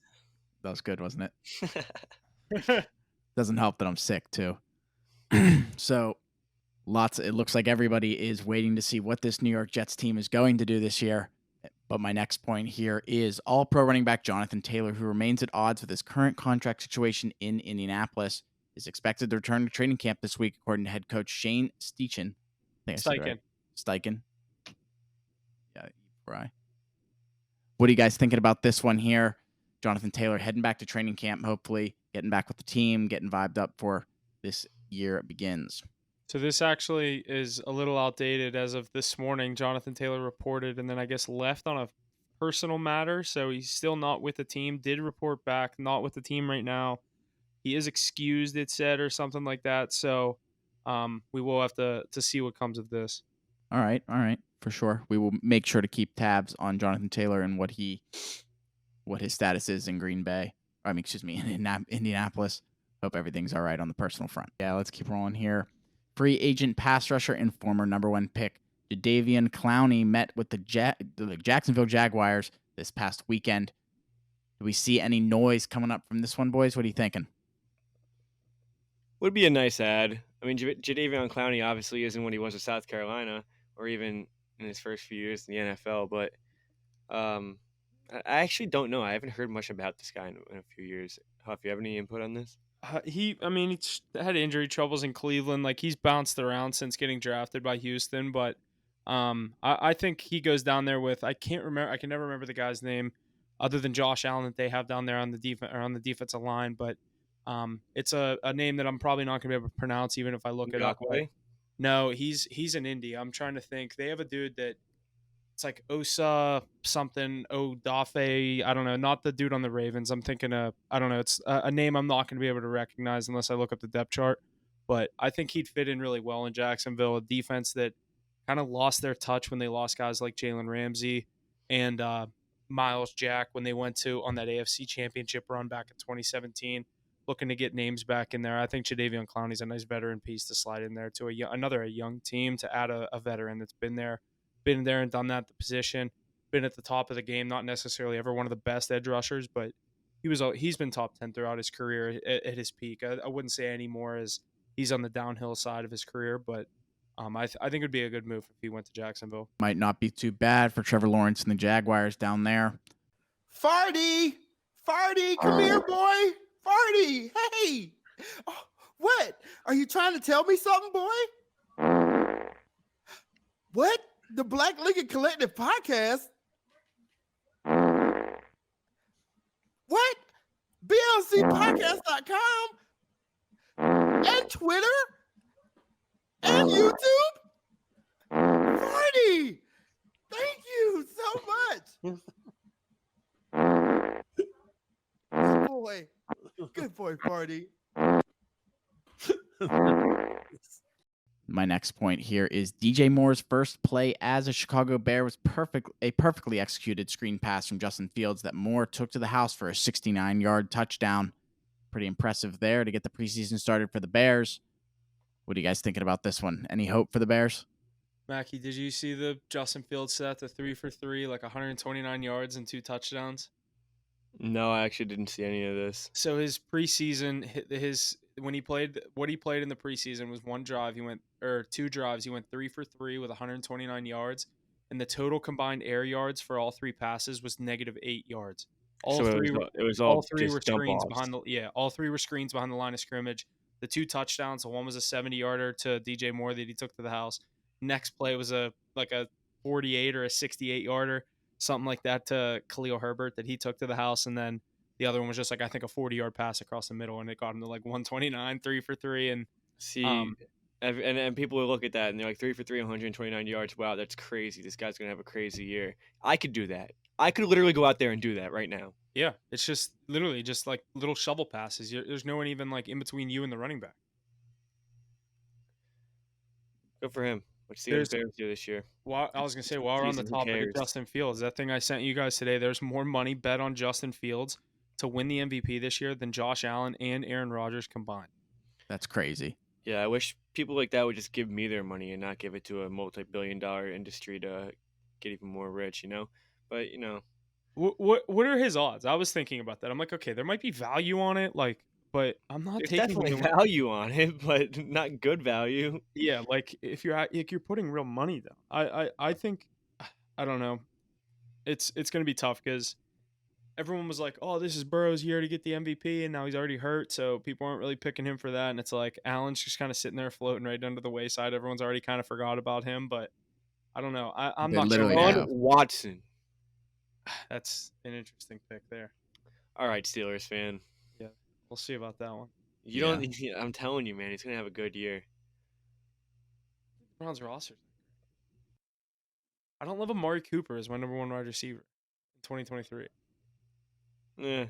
That was good, wasn't it? Doesn't help that I'm sick too. So it looks like everybody is waiting to see what this New York Jets team is going to do this year. But my next point here is all-pro running back Jonathan Taylor, who remains at odds with his current contract situation in Indianapolis, is expected to return to training camp this week, according to head coach Shane Steichen. Steichen. Yeah, right. What are you guys thinking about this one here? Jonathan Taylor heading back to training camp, hopefully getting back with the team, getting vibed up for this year begins. So this actually is a little outdated as of this morning. Jonathan Taylor reported and then I guess left on a personal matter. So he's still not with the team. Did report back, not with the team right now. He is excused, it said, or something like that. So we will have to see what comes of this. All right, for sure. We will make sure to keep tabs on Jonathan Taylor and what his status is in Green Bay. In Indianapolis. Hope everything's all right on the personal front. Yeah, let's keep rolling here. Free agent pass rusher and former number 1 pick Jadeveon Clowney met with the Jacksonville Jaguars this past weekend. Do we see any noise coming up from this one, boys? What are you thinking? Would be a nice ad. I mean, Jadeveon Clowney obviously isn't what he was at South Carolina or even in his first few years in the NFL, but I actually don't know. I haven't heard much about this guy in a few years. Huff, you have any input on this? He had injury troubles in Cleveland. Like he's bounced around since getting drafted by Houston, but I think he goes down there with I can never remember the guy's name other than Josh Allen that they have down there on the defensive line, but it's a name that I'm probably not gonna be able to pronounce even if I look it up. No, he's in Indy. I'm trying to think. They have a dude that it's like Osa something Odafe. I don't know. Not the dude on the Ravens. I'm thinking I don't know. It's a name I'm not going to be able to recognize unless I look up the depth chart. But I think he'd fit in really well in Jacksonville, a defense that kind of lost their touch when they lost guys like Jalen Ramsey and Miles Jack when they went on that AFC Championship run back in 2017. Looking to get names back in there. I think Jadeveon Clowney's a nice veteran piece to slide in there to another young team to add a veteran that's been there and done that at the position, been at the top of the game, not necessarily ever one of the best edge rushers, but he's been top 10 throughout his career at his peak. I wouldn't say anymore as he's on the downhill side of his career, but I think it would be a good move if he went to Jacksonville. Might not be too bad for Trevor Lawrence and the Jaguars down there. Farty, come here, boy. Farty, hey. Oh, what? Are you trying to tell me something, boy? What? The Black Lincoln Collective podcast? What? BLCpodcast.com? And Twitter? And YouTube? Farty! Thank you so much. Good boy. Good boy, Farty. My next point here is DJ Moore's first play as a Chicago Bear was a perfectly executed screen pass from Justin Fields that Moore took to the house for a 69-yard touchdown. Pretty impressive there to get the preseason started for the Bears. What are you guys thinking about this one? Any hope for the Bears? Mackie, did you see the Justin Fields set, the 3 for 3, like 129 yards and 2 touchdowns? No, I actually didn't see any of this. So his preseason, when he played what he played in the preseason was two drives. He went 3 for 3 with 129 yards, and the total combined air yards for all 3 passes was -8 yards. So it was all Were just dump screens offs. all 3 were screens behind the line of scrimmage. The 2 touchdowns, so one was a 70-yarder to DJ Moore that he took to the house. Next play was a 48 or a 68-yarder, something like that, to Khalil Herbert that he took to the house, and then the other one was just I think a 40-yard pass across the middle, and it got him to 129, 3 for 3, and and people will look at that and they're like 3 for 3, 129 yards. Wow, that's crazy. This guy's gonna have a crazy year. I could do that. I could literally go out there and do that right now. Yeah, it's just literally just little shovel passes. There's no one even in between you and the running back. Good for him. Let's see what Bears do this year. Well, I was gonna say while we're on the topic of Justin Fields, that thing I sent you guys today. There's more money bet on Justin Fields to win the MVP this year than Josh Allen and Aaron Rodgers combined. That's crazy. Yeah, I wish people like that would just give me their money and not give it to a multi-billion-dollar industry to get even more rich. But What are his odds? I was thinking about that. I'm like, okay, there might be value on it, but I'm not There's taking definitely value on it, but not good value. Yeah, if you're putting real money though, I think I don't know. It's gonna be tough because everyone was like, oh, this is Burrow's year to get the MVP, and now he's already hurt, so people aren't really picking him for that. And it's like Allen's just kind of sitting there floating right under the wayside. Everyone's already kind of forgot about him, but I don't know. I'm They not sure. literally have. Watson. That's an interesting pick there. All right, Steelers fan. Yeah, we'll see about that one. You don't. I'm telling you, man, he's gonna have a good year. Browns roster. I don't love Amari Cooper as my number 1 wide receiver in 2023. Yeah,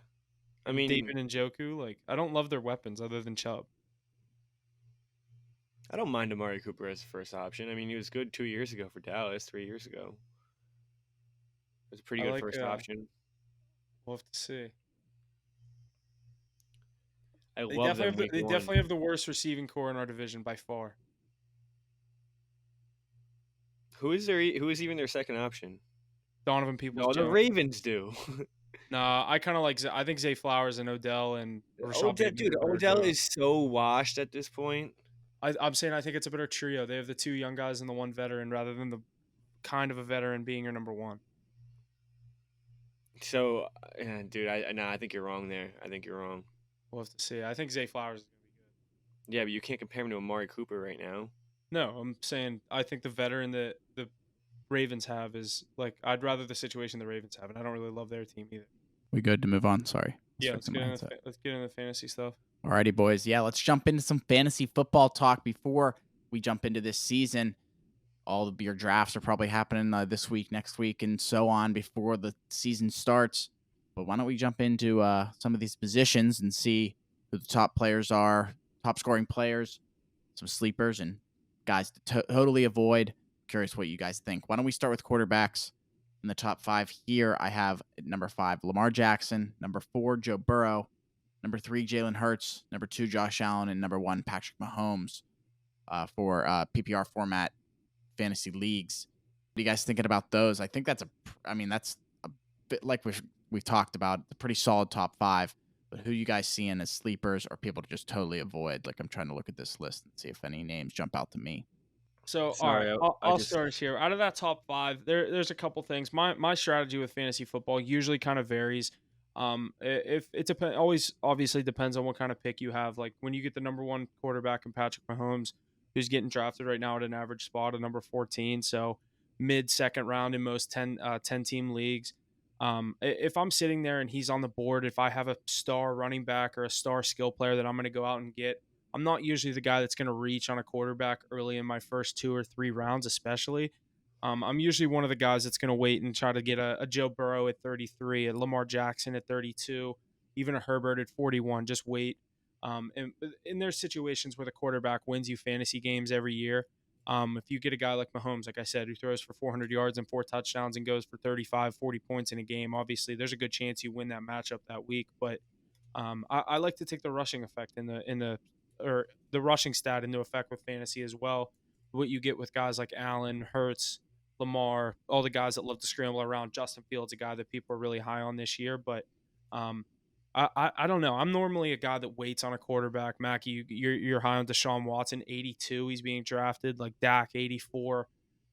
I mean David and Njoku. I don't love their weapons other than Chubb. I don't mind Amari Cooper as the first option. I mean, he was good 2 years ago for Dallas. 3 years ago, it was a pretty good first option. We'll have to see. They definitely have the worst receiving core in our division by far. Who is even their second option? Donovan Peoples-Jones. No, the Ravens do. Nah, I kind of I think Zay Flowers and Odell and Odell is so washed at this point. I'm saying I think it's a better trio. They have the 2 young guys and the 1 veteran rather than the kind of a veteran being your number 1. So, dude, I think you're wrong there. I think you're wrong. We'll have to see. I think Zay Flowers is going to be good. Yeah, but you can't compare him to Amari Cooper right now. No, I'm saying I think the veteran that the Ravens have is I'd rather the situation the Ravens have, and I don't really love their team either. We good to move on? Sorry. Yeah, let's get into the fantasy stuff. Alrighty, boys. Yeah, let's jump into some fantasy football talk before we jump into this season. All of your drafts are probably happening this week, next week, and so on before the season starts. But why don't we jump into some of these positions and see who the top players are, top scoring players, some sleepers, and guys to totally avoid. Curious what you guys think. Why don't we start with quarterbacks? In the top 5 here, I have at number 5, Lamar Jackson, number 4, Joe Burrow, number 3, Jalen Hurts, number 2, Josh Allen, and number 1, Patrick Mahomes for PPR format fantasy leagues. What are you guys thinking about those? I think that's a bit like we've talked about, a pretty solid top 5. But who you guys seeing as sleepers or people to just totally avoid? I'm trying to look at this list and see if any names jump out to me. So, all right, I'll start us here. Out of that top 5, there's a couple things. My strategy with fantasy football usually kind of varies. If it always obviously depends on what kind of pick you have. When you get the number 1 quarterback in Patrick Mahomes, who's getting drafted right now at an average spot of number 14, so mid-second round in most 10-team leagues. If I'm sitting there and he's on the board, if I have a star running back or a star skill player that I'm going to go out and get, I'm not usually the guy that's going to reach on a quarterback early in my first 2 or 3 rounds, especially. I'm usually one of the guys that's going to wait and try to get a Joe Burrow at 33, a Lamar Jackson at 32, even a Herbert at 41. Just wait. And there's situations where the quarterback wins you fantasy games every year. If you get a guy like Mahomes, like I said, who throws for 400 yards and 4 touchdowns and goes for 35, 40 points in a game, obviously there's a good chance you win that matchup that week. But I like to take the rushing effect or the rushing stat into effect with fantasy as well. What you get with guys like Allen, Hurts, Lamar, all the guys that love to scramble around. Justin Fields, a guy that people are really high on this year. But I don't know. I'm normally a guy that waits on a quarterback. Mackie, you're high on Deshaun Watson, 82. He's being drafted. Like Dak, 84.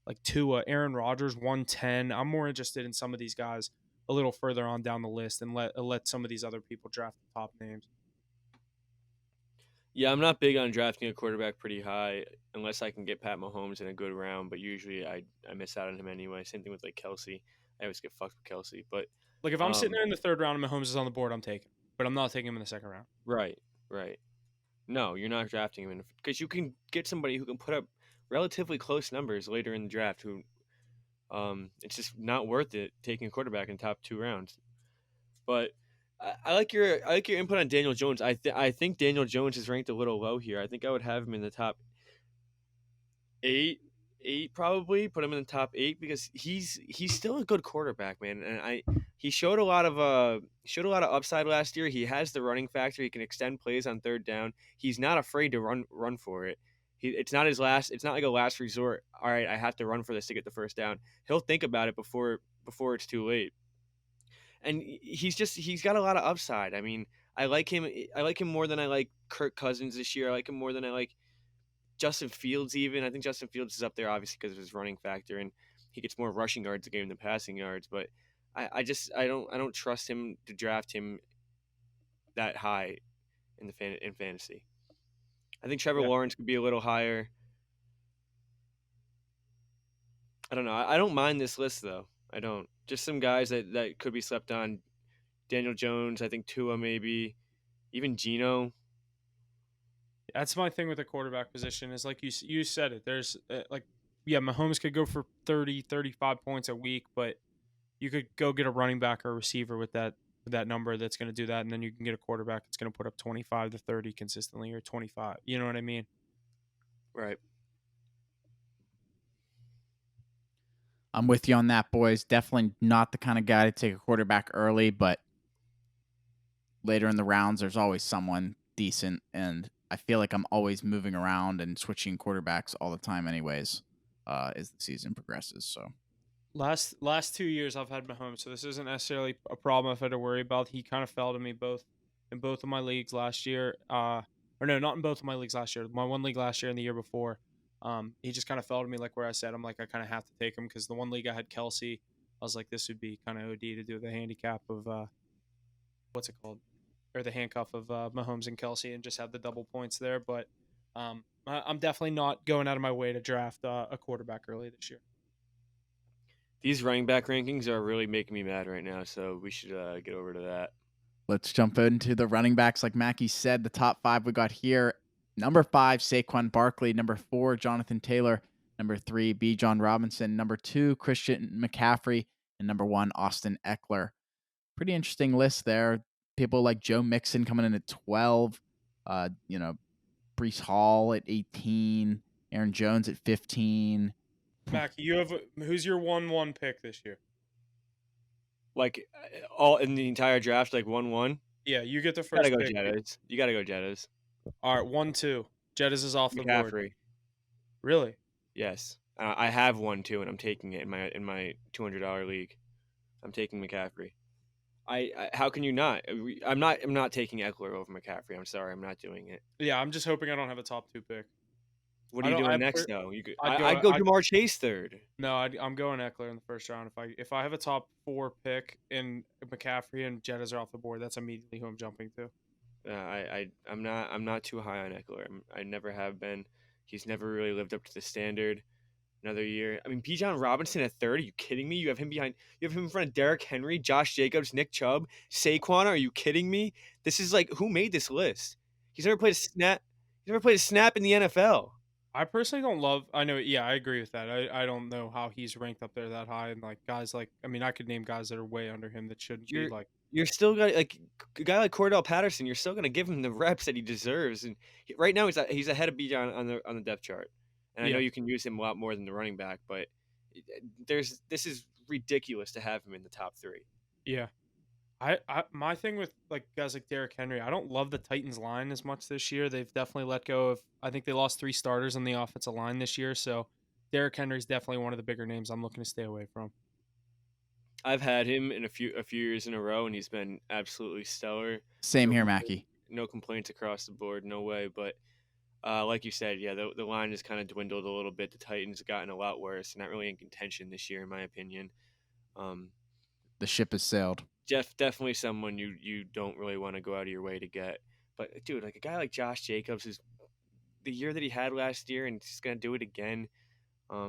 Like Tua, Aaron Rodgers, 110. I'm more interested in some of these guys a little further on down the list and let some of these other people draft the top names. Yeah, I'm not big on drafting a quarterback pretty high unless I can get Pat Mahomes in a good round, but usually I miss out on him anyway. Same thing with like Kelsey. I always get fucked with Kelsey, but Like if I'm sitting there in the third round and Mahomes is on the board, I'm taking. But I'm not taking him in the second round. right. No, you're not drafting him because you can get somebody who can put up relatively close numbers later in the draft. Who, it's just not worth it taking a quarterback in the top 2 rounds. But I like your input on Daniel Jones. I think Daniel Jones is ranked a little low here. I think I would have him in the top 8 probably. Put him in the top 8 because he's still a good quarterback, man. And he showed a lot of upside last year. He has the running factor. He can extend plays on third down. He's not afraid to run for it. It's not like a last resort. All right, I have to run for this to get the first down. He'll think about it before it's too late. And he's got a lot of upside. I mean, I like him more than I like Kirk Cousins this year. I like him more than I like Justin Fields even. I think Justin Fields is up there obviously because of his running factor and he gets more rushing yards a game than passing yards, but I don't trust him to draft him that high in fantasy. I think Trevor Lawrence could be a little higher. I don't know. I don't mind this list though. I don't. Just some guys that could be slept on. Daniel Jones, I think Tua maybe, even Geno. That's my thing with the quarterback position is like you said it. There's Mahomes could go for 30, 35 points a week, but you could go get a running back or a receiver with that number that's going to do that, and then you can get a quarterback that's going to put up 25 to 30 consistently or 25. You know what I mean? Right. I'm with you on that, boys. Definitely not the kind of guy to take a quarterback early, but later in the rounds, there's always someone decent, and I feel like I'm always moving around and switching quarterbacks all the time anyways, as the season progresses. So last 2 years I've had Mahomes, so this isn't necessarily a problem I've had to worry about. He kind of fell to me in both of my leagues last year. Or no, not in both of my leagues last year. My one league last year and the year before. He just kind of fell to me like where I said I'm like I kind of have to take him because the one league I had Kelsey. I was like this would be kind of OD to do the handicap of what's it called, or the handcuff of Mahomes and Kelsey and just have the double points there. But I'm definitely not going out of my way to draft a quarterback early this year. These running back rankings are really making me mad right now, so we should get over to that. Let's jump into the running backs. Like Mackie said, the top 5 we got here. Number 5, Saquon Barkley. Number 4, Jonathan Taylor. Number 3, B. John Robinson. Number 2, Christian McCaffrey. And number 1, Austin Eckler. Pretty interesting list there. People like Joe Mixon coming in at 12. Breece Hall at 18. Aaron Jones at 15. Mac, who's your 1-1 pick this year? Like all in the entire draft, like 1-1. Yeah, you get the first. You pick. You gotta go Jettas. All right, 1-2. Jettas is off the board. Really? Yes, I have 1-2, and I'm taking it in my $200 league. I'm taking McCaffrey. How can you not? I'm not taking Eckler over McCaffrey. I'm sorry, I'm not doing it. Yeah, I'm just hoping I don't have a top 2 pick. What are you doing next though? I'd go Jamar Chase third. No, I'm going Eckler in the first round. If I have a top 4 pick and McCaffrey and Jettas are off the board, that's immediately who I'm jumping to. I'm not too high on Eckler. I never have been. He's never really lived up to the standard. Another year. I mean, Bijan Robinson at 3rd. Are you kidding me? You have him in front of Derrick Henry, Josh Jacobs, Nick Chubb, Saquon. Are you kidding me? This is like, who made this list? He's never played a snap. He's never played a snap in the NFL. I personally don't love. I know. Yeah, I agree with that. I don't know how he's ranked up there that high, and like guys like. I mean, I could name guys that are way under him that shouldn't be like. You're still gonna like a guy like Cordell Patterson. You're still gonna give him the reps that he deserves, and right now he's ahead of Bijan on the depth chart. And I know you can use him a lot more than the running back, but this is ridiculous to have him in the top 3. Yeah. My thing with like guys like Derrick Henry, I don't love the Titans line as much this year. They've definitely let go of. I think they lost 3 starters on the offensive line this year, so Derrick Henry's definitely one of the bigger names I'm looking to stay away from. I've had him in a few years in a row, and he's been absolutely stellar. Same No here, complaints, Mackie. no complaints across the board, no way. But like you said, yeah, the line has kind of dwindled a little bit. The Titans have gotten a lot worse. They're not really in contention this year, in my opinion. The ship has sailed. Definitely someone you don't really want to go out of your way to get. But dude, like a guy like Josh Jacobs is the year that he had last year, and he's gonna do it again.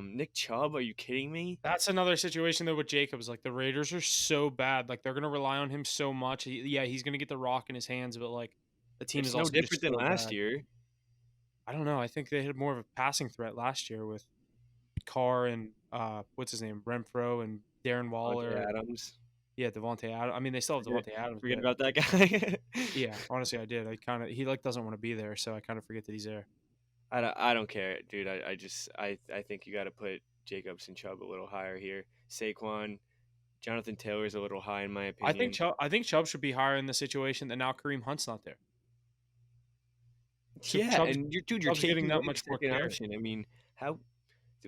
Nick Chubb, are you kidding me? That's another situation though with Jacobs. Like the Raiders are so bad. Like they're gonna rely on him so much. He's gonna get the rock in his hands, but like the team It's is no also different just than so last bad. year. I don't know. I think they had more of a passing threat last year with Carr and what's his name, Renfro and Darren Waller. Devontae Adams. Yeah, Devontae Adams. I mean, they still have Devontae Adams. Forget but about that guy. yeah, honestly, I did. He like doesn't want to be there, so I kind of forget that he's there. I don't care, dude. I think you got to put Jacobs and Chubb a little higher here. Saquon, Jonathan Taylor is a little high in my opinion. I think Chubb should be higher in the situation that now Kareem Hunt's not there. So Yeah, Chubb's- and you're Chubb's taking getting that away much the more second carry. option. I mean, how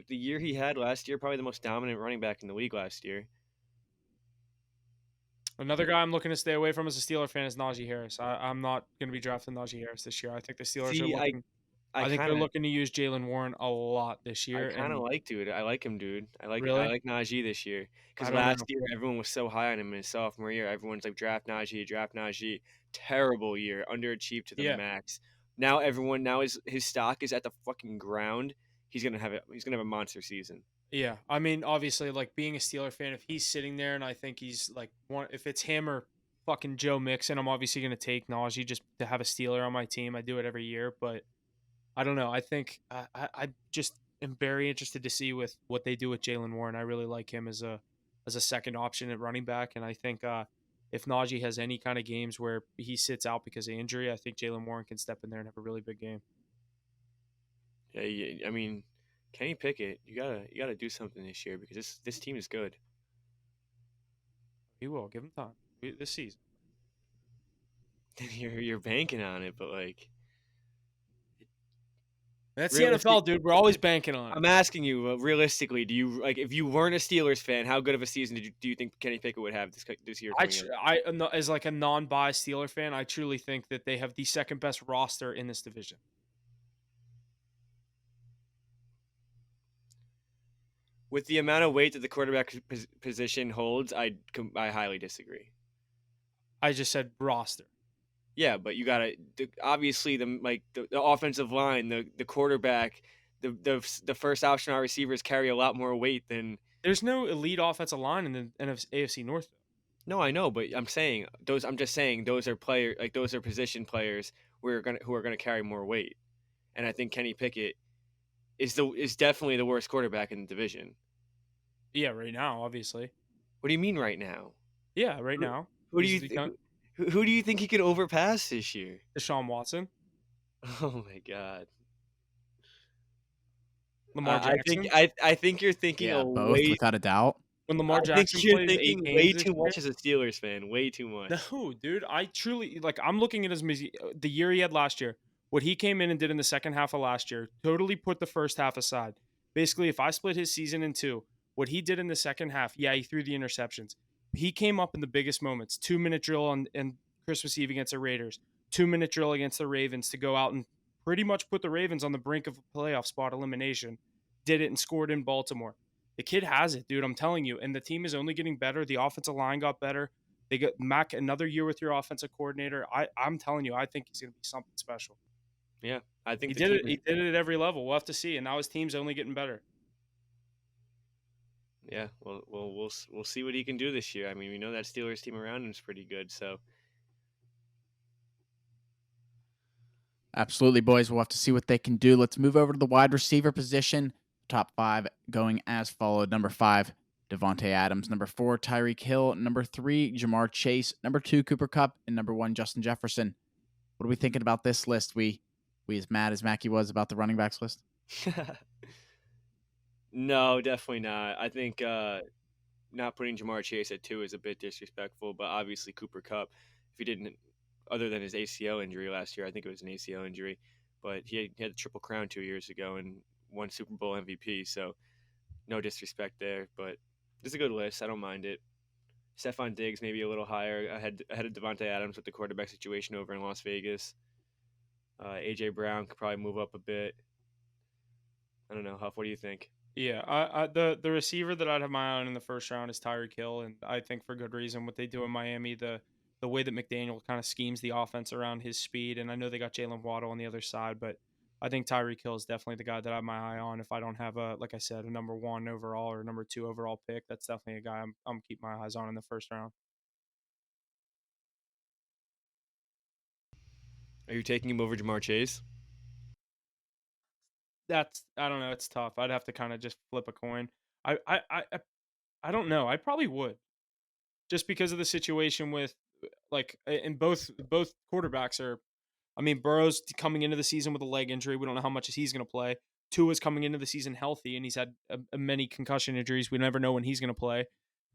the year he had last year, probably the most dominant running back in the league last year. Another guy I'm looking to stay away from as a Steeler fan is Najee Harris. I'm not going to be drafting Najee Harris this year. I think the Steelers are looking. I think they're looking to use Jalen Warren a lot this year. I kind of like, dude. I like him, dude. I like Najee this year because I don't last know. year everyone was so high on him in his sophomore year. Everyone's like draft Najee. Terrible year, underachieved to the Yeah. max. Now his stock is at the fucking ground. He's gonna have a monster season. Yeah, I mean, obviously, like being a Steeler fan, if he's sitting there and I think he's like if it's him or fucking Joe Mixon, I'm obviously going to take Najee just to have a Steeler on my team. I do it every year, but I don't know. I think I just am very interested to see with what they do with Jalen Warren. I really like him as a second option at running back, and I think if Najee has any kind of games where he sits out because of injury, I think Jalen Warren can step in there and have a really big game. Yeah, I mean, Kenny Pickett, you gotta do something this year because this team is good. He will give him time this season. You're banking on it, but like that's the NFL, dude. We're always banking on it. I'm asking you, realistically, do you like if you weren't a Steelers fan, how good of a season do you think Kenny Pickett would have this year? As like a non-biased Steeler fan, I truly think that they have the second best roster in this division. With the amount of weight that the quarterback position holds, I highly disagree. I just said roster. Yeah, but you gotta obviously the offensive line, the quarterback, the first option receivers carry a lot more weight than. There's no elite offensive line in the AFC North. No, I know, but I'm just saying those are those are position players who are gonna carry more weight, and I think Kenny Pickett is definitely the worst quarterback in the division. Yeah, right now, obviously. What do you mean right now? Yeah, right now. Who do you think he could overpass this year? Deshaun Watson. Oh my God. Lamar Jackson. I think you're thinking both without a doubt. When Lamar Jackson you're thinking way too much as a Steelers fan. Way too much. No, dude. I truly I'm looking at the year he had last year. What he came in and did in the second half of last year, totally put the first half aside. Basically, if I split his season in two, what he did in the second half, yeah, he threw the interceptions. He came up in the biggest moments. 2-minute drill on Christmas Eve against the Raiders. 2-minute drill against the Ravens to go out and pretty much put the Ravens on the brink of a playoff spot elimination. Did it and scored in Baltimore. The kid has it, dude. I'm telling you. And the team is only getting better. The offensive line got better. They got Mac another year with your offensive coordinator. I'm telling you, I think he's going to be something special. Yeah, I think he did it. He did it at every level. We'll have to see. And now his team's only getting better. Yeah, well, we'll see what he can do this year. I mean, we know that Steelers team around him is pretty good. So, absolutely, boys. We'll have to see what they can do. Let's move over to the wide receiver position. Top 5 going as followed. Number 5, Devontae Adams. Number 4, Tyreek Hill. Number 3, Jamar Chase. Number 2, Cooper Kupp. And number 1, Justin Jefferson. What are we thinking about this list? We as mad as Mackie was about the running backs list? No, definitely not. I think not putting Jamar Chase at 2 is a bit disrespectful, but obviously Cooper Kupp, if he didn't, other than his ACL injury last year, I think it was an ACL injury, but he had the Triple Crown 2 years ago and won Super Bowl MVP, so no disrespect there, but it's a good list. I don't mind it. Stephon Diggs maybe a little higher ahead of Devontae Adams with the quarterback situation over in Las Vegas. AJ Brown could probably move up a bit. I don't know, Huff. What do you think? Yeah, the receiver that I'd have my eye on in the first round is Tyreek Hill, and I think for good reason. What they do in Miami, the way that McDaniel kind of schemes the offense around his speed, and I know they got Jalen Waddle on the other side, but I think Tyreek Hill is definitely the guy that I have my eye on. If I don't have like I said, a number 1 overall or number 2 overall pick, that's definitely a guy I'm keeping my eyes on in the first round. Are you taking him over Jamar Chase? I don't know. It's tough. I'd have to kind of just flip a coin. I don't know. I probably would, just because of the situation with and both quarterbacks are. I mean, Burrow's coming into the season with a leg injury. We don't know how much he's going to play. Tua's coming into the season healthy, and he's had many concussion injuries. We never know when he's going to play.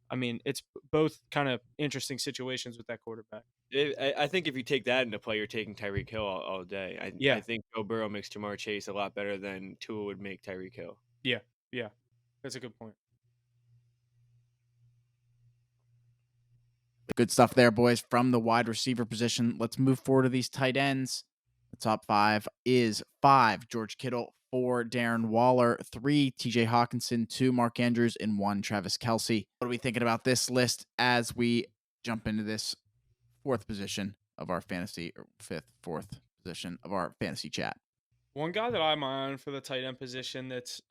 I mean, it's both kind of interesting situations with that quarterback. I think if you take that into play, you're taking Tyreek Hill all day. I think Joe Burrow makes Jamar Chase a lot better than Tua would make Tyreek Hill. Yeah, that's a good point. Good stuff there, boys, from the wide receiver position. Let's move forward to these tight ends. The top 5 is 5, George Kittle, 4, Darren Waller, 3, TJ Hawkinson, 2, Mark Andrews, and 1, Travis Kelce. What are we thinking about this list as we jump into this 4th position of our fantasy, or 4th position of our fantasy chat? One guy that I'm on for the tight end position that's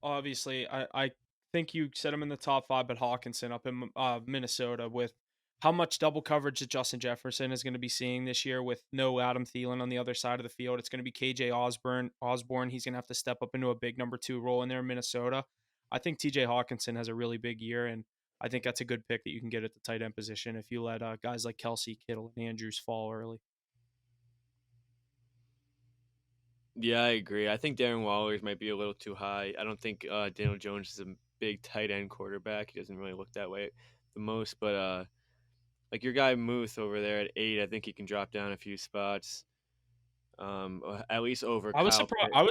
obviously, I think you set him in the top 5, but Hawkinson up in Minnesota, with how much double coverage that Justin Jefferson is going to be seeing this year with no Adam Thielen on the other side of the field. It's going to be KJ Osborne. He's going to have to step up into a big number 2 role in there in Minnesota. I think TJ Hawkinson has a really big year, and I think that's a good pick that you can get at the tight end position if you let guys like Kelce, Kittle, and Andrews fall early. Yeah, I agree. I think Darren Waller might be a little too high. I don't think Daniel Jones is a big tight end quarterback. He doesn't really look that way the most, but like your guy Muth over there at 8, I think he can drop down a few spots. At least over. I was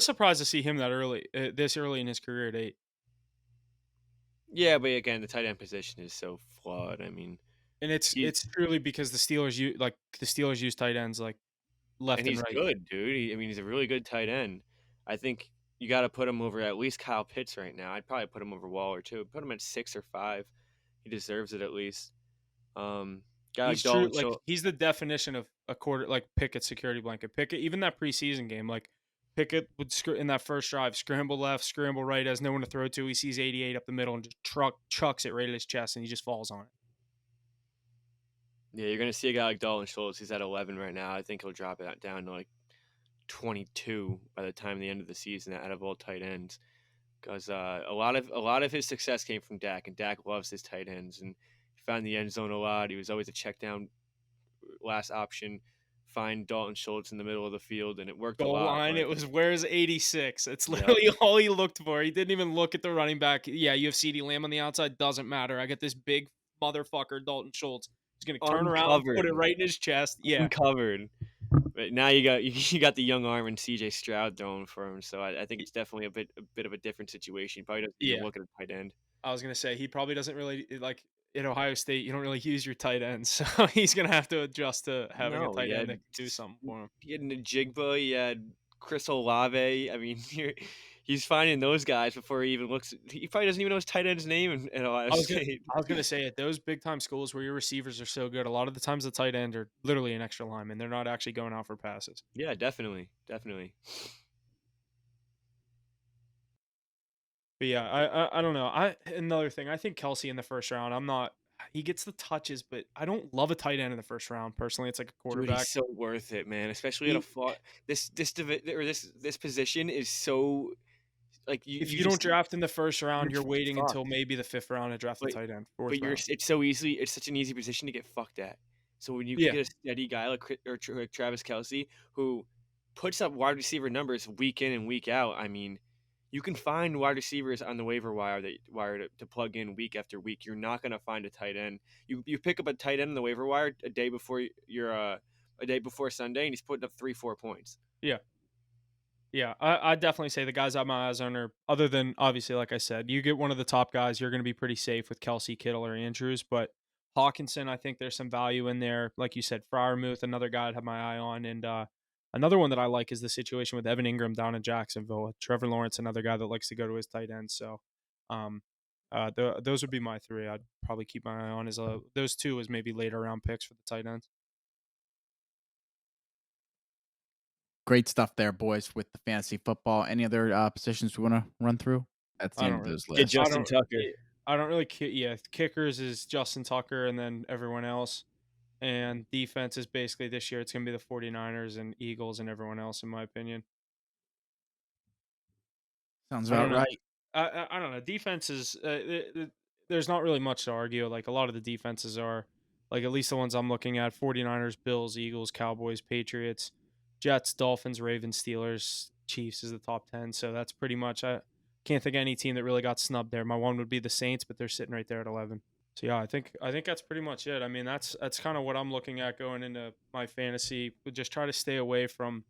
surprised to see him that early, this early in his career at 8. Yeah, but again, the tight end position is so flawed. I mean, and it's truly because the Steelers use tight ends like left and he's right. Good, dude. He's a really good tight end. I think you got to put him over at least Kyle Pitts right now. I'd probably put him over Waller too. Put him at 6 or 5. He deserves it at least. He's true. He's the definition of a quarter, like Pickett security blanket. Pickett, even that preseason game, like Pickett would in that first drive, scramble left, scramble right, has no one to throw to. He sees 88 up the middle and just chucks it right at his chest, and he just falls on it. Yeah, you're gonna see a guy like Dalton Schultz. He's at 11 right now. I think he'll drop it down to like 22 by the time the end of the season out of all tight ends, because a lot of his success came from Dak, and Dak loves his tight ends, and he found the end zone a lot. He was always a check down last option. Find Dalton Schultz in the middle of the field, and it worked a lot. Line, it was where's 86. It's literally all he looked for. He didn't even look at the running back. Yeah, you have CeeDee Lamb on the outside. Doesn't matter. I get this big motherfucker, Dalton Schultz. He's gonna turn around, put it right in his chest. Yeah, uncovered. But now you got the young arm and C.J. Stroud throwing for him, so I think it's definitely a bit of a different situation. He probably doesn't even look at a tight end. I was gonna say he probably doesn't really like. In Ohio State, you don't really use your tight ends, so he's gonna have to adjust to having a tight end that can do something for him. He had Najigba, he had Chris Olave. I mean, he's finding those guys before he even looks. He probably doesn't even know his tight end's name in Ohio State. I was gonna say at those big time schools where your receivers are so good, a lot of the times the tight end are literally an extra lineman. They're not actually going out for passes. Yeah, definitely. But yeah, I don't know. Another thing, I think Kelce in the first round. He gets the touches, but I don't love a tight end in the first round personally. It's like a quarterback. Dude, he's so worth it, man. Especially at a flaw. This position is so like if you don't draft in the first round, you're waiting until maybe the 5th round to draft the tight end. It's so easy. It's such an easy position to get fucked at. So when you get a steady guy like Travis Kelce who puts up wide receiver numbers week in and week out, I mean. You can find wide receivers on the waiver wire to plug in week after week. You're not going to find a tight end. You pick up a tight end on the waiver wire a day before Sunday, and he's putting up 3-4 points. Yeah. I definitely say the guys on my eyes on are, other than obviously, like I said, you get one of the top guys, you're going to be pretty safe with Kelce, Kittle, or Andrews. But Hawkinson, I think there's some value in there. Like you said, Freiermuth, another guy I'd have my eye on. And another one that I like is the situation with Evan Ingram down in Jacksonville. Trevor Lawrence, another guy that likes to go to his tight end. So um, those would be my three. I'd probably keep my eye on as those two as maybe later round picks for the tight ends. Great stuff there, boys, with the fantasy football. Any other positions we want to run through? That's the I end don't of really those Get lists. Justin Tucker. I don't really kickers is Justin Tucker and then everyone else. And defense is basically this year it's going to be the 49ers and Eagles and everyone else, in my opinion. Sounds I don't about know. right. I don't know. Defense is there's not really much to argue. Like a lot of the defenses are, like at least the ones I'm looking at: 49ers, Bills, Eagles, Cowboys, Patriots, Jets, Dolphins, Ravens, Steelers, Chiefs is the top 10. So that's pretty much. I can't think of any team that really got snubbed there. My one would be the Saints, but they're sitting right there at 11. So yeah, I think that's pretty much it. I mean, that's kind of what I'm looking at going into my fantasy. Just try to stay away from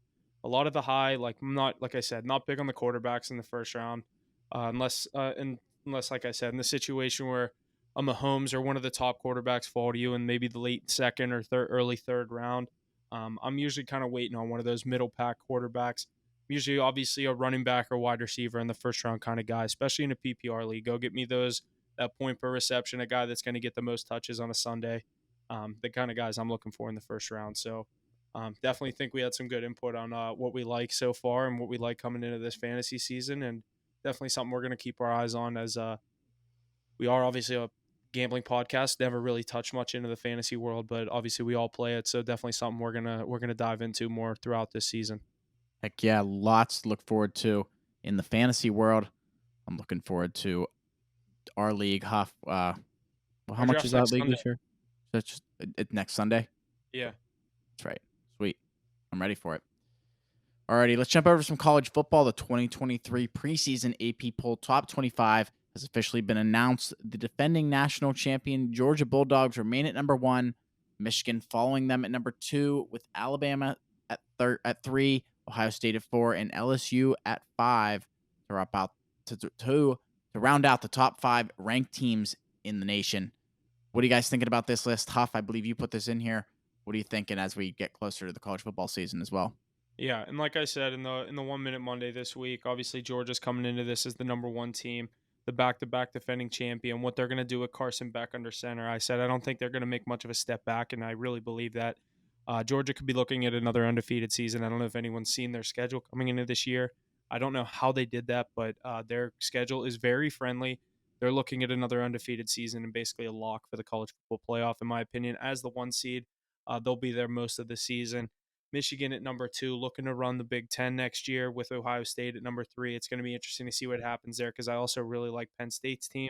a lot of the high. Like I'm not, like I said, not big on the quarterbacks in the first round, unless like I said, in the situation where a Mahomes or one of the top quarterbacks fall to you in maybe the late second or early third round. I'm usually kind of waiting on one of those middle pack quarterbacks. Usually, obviously, a running back or wide receiver in the first round kind of guy, especially in a PPR league. Go get me that point per reception, a guy that's going to get the most touches on a Sunday, the kind of guys I'm looking for in the first round. So definitely think we had some good input on what we like so far and what we like coming into this fantasy season, and definitely something we're going to keep our eyes on as we are obviously a gambling podcast, never really touched much into the fantasy world, but obviously we all play it. So definitely something we're going to dive into more throughout this season. Heck yeah, lots to look forward to in the fantasy world. I'm looking forward to our league. Huff. How much is that league this year? That's next Sunday. Yeah, that's right. Sweet. I'm ready for it. Alrighty, let's jump over to some college football. The 2023 preseason AP poll top 25 has officially been announced. The defending national champion Georgia Bulldogs remain at number 1. Michigan following them at number 2, with Alabama at 3, Ohio State at 4, and LSU at 5 to round out the top 5 ranked teams in the nation. What are you guys thinking about this list? Huff, I believe you put this in here. What are you thinking as we get closer to the college football season as well? Yeah, and like I said in the 1 Minute Monday this week, obviously Georgia's coming into this as the number 1 team, the back-to-back defending champion. What they're going to do with Carson Beck under center, I said I don't think they're going to make much of a step back, and I really believe that Georgia could be looking at another undefeated season. I don't know if anyone's seen their schedule coming into this year. I don't know how they did that, but their schedule is very friendly. They're looking at another undefeated season and basically a lock for the college football playoff, in my opinion. As the 1 seed, they'll be there most of the season. Michigan at number 2, looking to run the Big Ten next year with Ohio State at number 3. It's going to be interesting to see what happens there because I also really like Penn State's team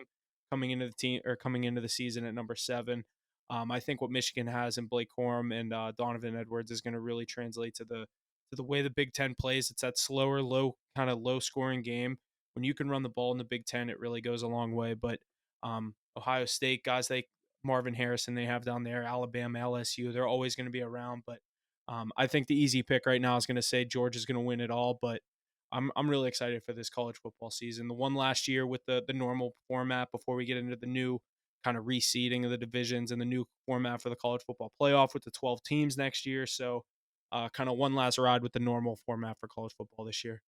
coming into the season at number 7. I think what Michigan has in Blake Corum and Donovan Edwards is going to really translate to the way the Big Ten plays. It's that slower, low scoring game. When you can run the ball in the Big Ten, it really goes a long way. But Ohio State guys like Marvin Harrison they have down there, Alabama, LSU, they're always going to be around, but I think the easy pick right now is going to say Georgia's going to win it all, but I'm really excited for this college football season. The one last year with the normal format before we get into the new kind of reseeding of the divisions and the new format for the college football playoff with the 12 teams next year. So kind of one last ride with the normal format for college football this year.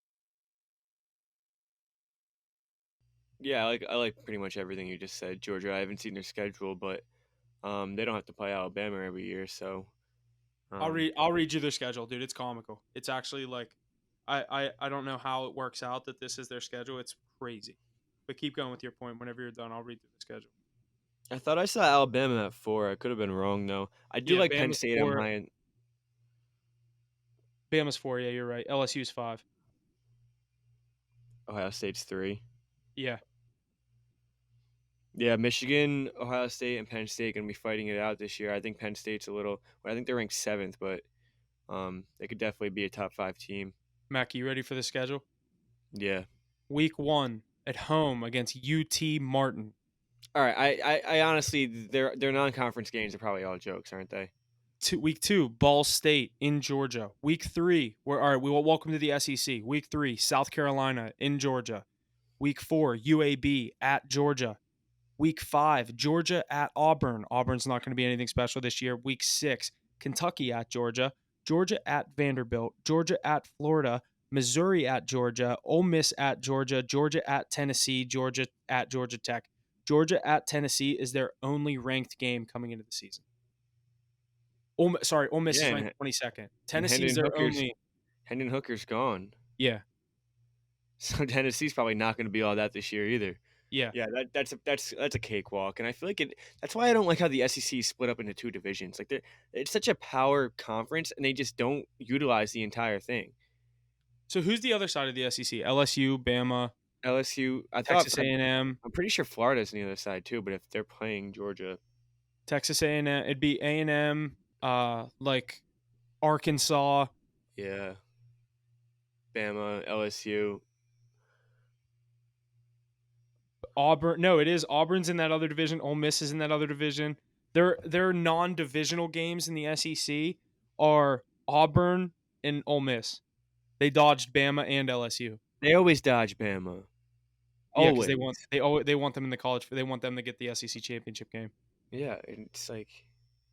Yeah, I like pretty much everything you just said, Georgia. I haven't seen their schedule, but they don't have to play Alabama every year, so I'll read you their schedule, dude. It's comical. It's actually like I don't know how it works out that this is their schedule. It's crazy. But keep going with your point. Whenever you're done, I'll read through the schedule. I thought I saw Alabama at 4. I could have been wrong though. I do like Penn Bama's State 4. on my end. Bama's 4, yeah, you're right. LSU's 5. Ohio State's 3. Yeah. Yeah, Michigan, Ohio State, and Penn State going to be fighting it out this year. I think Penn State's I think they're ranked 7th, but they could definitely be a top 5 team. Mac, you ready for the schedule? Yeah. Week 1 at home against UT Martin. All right, I honestly, their non-conference games are probably all jokes, aren't they? Week 2, Ball State in Georgia. Week 3, we will welcome to the SEC. Week 3, South Carolina in Georgia. Week 4, UAB at Georgia. Week 5, Georgia at Auburn. Auburn's not going to be anything special this year. Week 6, Kentucky at Georgia. Georgia at Vanderbilt. Georgia at Florida. Missouri at Georgia. Ole Miss at Georgia. Georgia at Tennessee. Georgia at Georgia Tech. Georgia at Tennessee is their only ranked game coming into the season. Ole Miss is ranked 22nd. Tennessee's their only. Hendon Hooker's gone. Yeah. So Tennessee's probably not going to be all that this year either. Yeah. Yeah, that's a cakewalk, and I feel like that's why I don't like how the SEC is split up into 2 divisions. Like it's such a power conference, and they just don't utilize the entire thing. So who's the other side of the SEC? LSU, Bama, LSU, Texas A&M. I'm pretty sure Florida's on the other side too, but if they're playing Georgia, Texas A&M, it'd be A&M, like Arkansas. Yeah. Bama, LSU. Auburn. No, it is. Auburn's in that other division. Ole Miss is in that other division. Their non-divisional games in the SEC are Auburn and Ole Miss. They dodged Bama and LSU. They always dodge Bama. Yeah, because they want them in the college. They want them to get the SEC championship game. Yeah, and it's like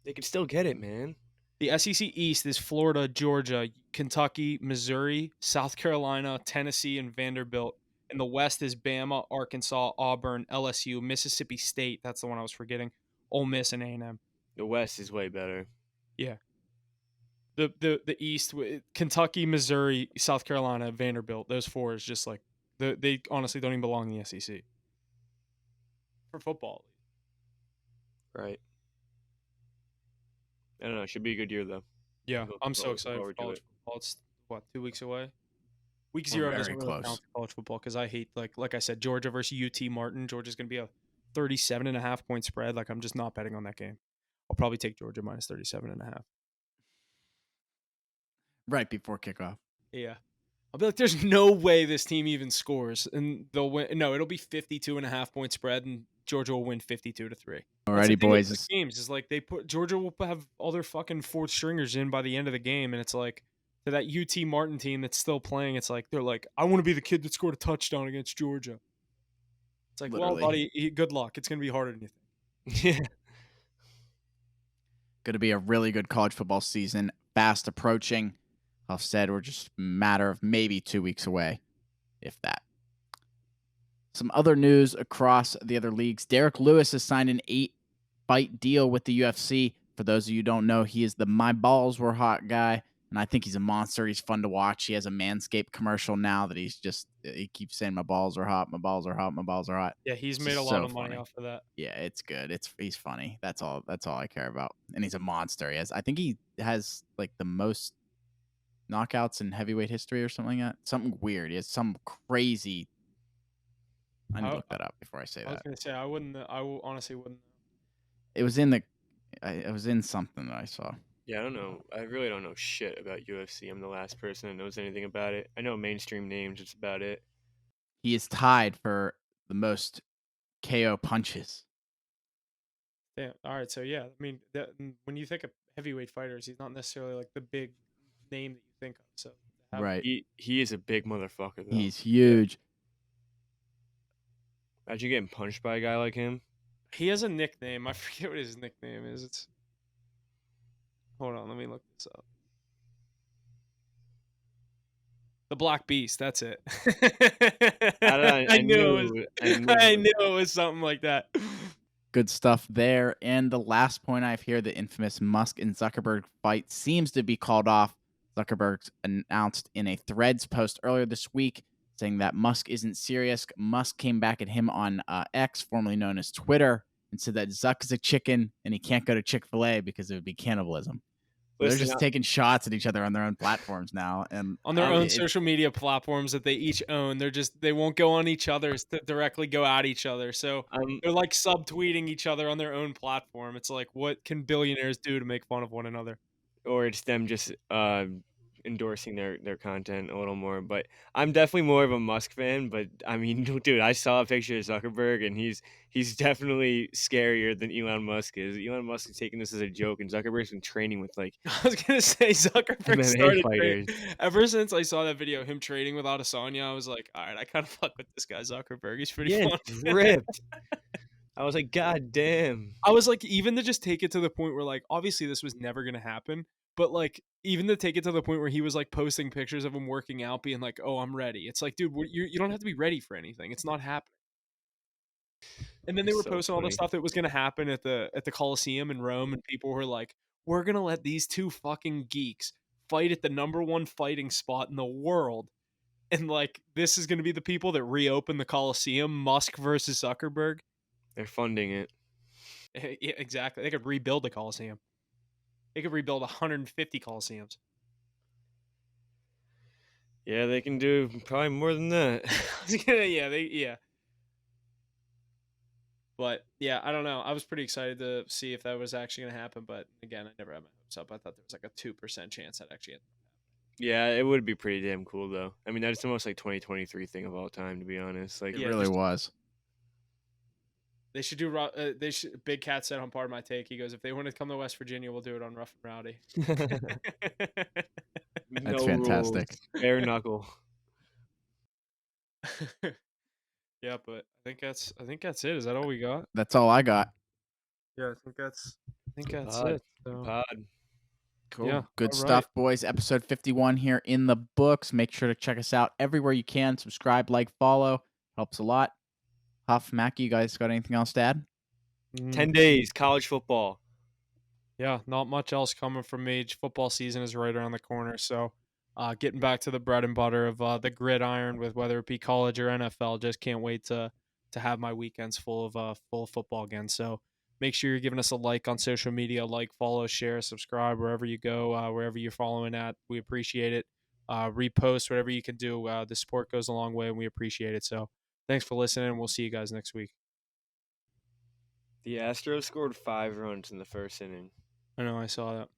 they could still get it, man. The SEC East is Florida, Georgia, Kentucky, Missouri, South Carolina, Tennessee, and Vanderbilt. And the West is Bama, Arkansas, Auburn, LSU, Mississippi State. That's the one I was forgetting. Ole Miss and A&M. The West is way better. Yeah. The East, Kentucky, Missouri, South Carolina, Vanderbilt. Those 4 is just like they honestly don't even belong in the SEC for football. Right. I don't know. It should be a good year though. Yeah, I'm so excited for college football. It's 2 weeks away. Week 0 doesn't really count for college football because I hate like I said, Georgia versus UT Martin. Georgia's going to be a 37.5 point spread. Like I'm just not betting on that game. I'll probably take Georgia minus 37.5. Right before kickoff. Yeah. I'll be like, there's no way this team even scores, and they'll win. No, it'll be 52.5 point spread, and Georgia will win 52-3. Alrighty, boys. The games is like Georgia will have all their fucking 4th stringers in by the end of the game, and it's like to that UT Martin team that's still playing. It's like they're like, I want to be the kid that scored a touchdown against Georgia. It's like, Literally. Well, buddy, good luck. It's gonna be harder than you think. Yeah. Going to be a really good college football season, fast approaching. I've said we're just a matter of maybe 2 weeks away, if that. Some other news across the other leagues. Derek Lewis has signed an 8-fight deal with the UFC. For those of you who don't know, he is the My Balls Were Hot guy, and I think he's a monster. He's fun to watch. He has a Manscaped commercial now that he keeps saying, my balls are hot, my balls are hot, my balls are hot. Yeah, he's made a lot of money off of that. Yeah, it's good. He's funny. That's all I care about. And he's a monster. I think he has like the most knockouts in heavyweight history or something like that. Something weird. He has some crazy. I need to look that up before I say that. I was gonna say I honestly wouldn't know. It was in it was in something that I saw. Yeah, I don't know. I really don't know shit about UFC. I'm the last person that knows anything about it. I know mainstream names. It's about it. He is tied for the most KO punches. Damn. All right. So yeah, I mean, when you think of heavyweight fighters, he's not necessarily like the big name that you think of. So right, he is a big motherfucker though. He's huge. Imagine getting punched by a guy like him. He has a nickname. I forget what his nickname is. Hold on, let me look this up. The Black Beast. That's it. I knew it was something like that. Good stuff there. And the last point I have here, the infamous Musk and Zuckerberg fight seems to be called off. Zuckerberg announced in a Threads post earlier this week saying that Musk isn't serious. Musk came back at him on X, formerly known as Twitter, and said that Zuck is a chicken and he can't go to Chick-fil-A because it would be cannibalism. They're just taking shots at each other on their own platforms now, and on their own social media platforms that they each own. They won't go on each other's to directly go at each other. So they're like subtweeting each other on their own platform. It's like, what can billionaires do to make fun of one another? Or it's them just endorsing their content a little more. But I'm definitely more of a Musk fan. But I mean, dude, I saw a picture of Zuckerberg, and he's definitely scarier than Elon Musk is. Elon Musk is taking this as a joke, and Zuckerberg's been training with like I was gonna say Zuckerberg started training. Ever since I saw that video of him trading with Adesanya, I was like, all right, I kind of fuck with this guy Zuckerberg. He's pretty fun. Ripped. I was like, God damn. I was like, even to just take it to the point where, like, obviously this was never going to happen, but, like, even to take it to the point where he was, like, posting pictures of him working out, being like, oh, I'm ready. It's like, dude, you don't have to be ready for anything. It's not happening. And then they were So posting all the funny. stuff that was going to happen at the Coliseum in Rome, and people were like, we're going to let these two fucking geeks fight at the #1 fighting spot in the world. And, like, this is going to be the people that reopen the Coliseum, Musk versus Zuckerberg. They're funding it. Yeah, exactly. They could rebuild the Coliseum. They could rebuild 150 Coliseums. Yeah, they can do probably more than that. yeah. But yeah, I don't know. I was pretty excited to see if that was actually going to happen, but again, I never had my hopes up. I thought there was like a 2% chance that actually. Yeah, it would be pretty damn cool though. I mean, that's the most like 2023 thing of all time, to be honest. Like, It Yeah, really just- was. They should do. They should. Big Cat said on Part of My Take. He goes, "If they want to come to West Virginia, we'll do it on Rough and Rowdy." That's fantastic. Rules. Bare knuckle. Yeah, but I think that's it. Is that all we got? That's all I got. Yeah, I think that's Pod. it. So. Pod. Cool. Yeah, Good all stuff, boys. Episode 51 here in the books. Make sure to check us out everywhere you can. Subscribe, like, follow. Helps a lot. Huff, Mackie, you guys got anything else to add? 10 days, college football. Yeah, not much else coming from me. Football season is right around the corner, so getting back to the bread and butter of the gridiron, with whether it be college or NFL. Just can't wait to have my weekends full of football again. So make sure you're giving us a like on social media, like, follow, share, subscribe wherever you go, wherever you're following at. We appreciate it. Repost, whatever you can do. The support goes a long way, and we appreciate it. So thanks for listening. We'll see you guys next week. The Astros scored 5 runs in the first inning. I know, I saw that.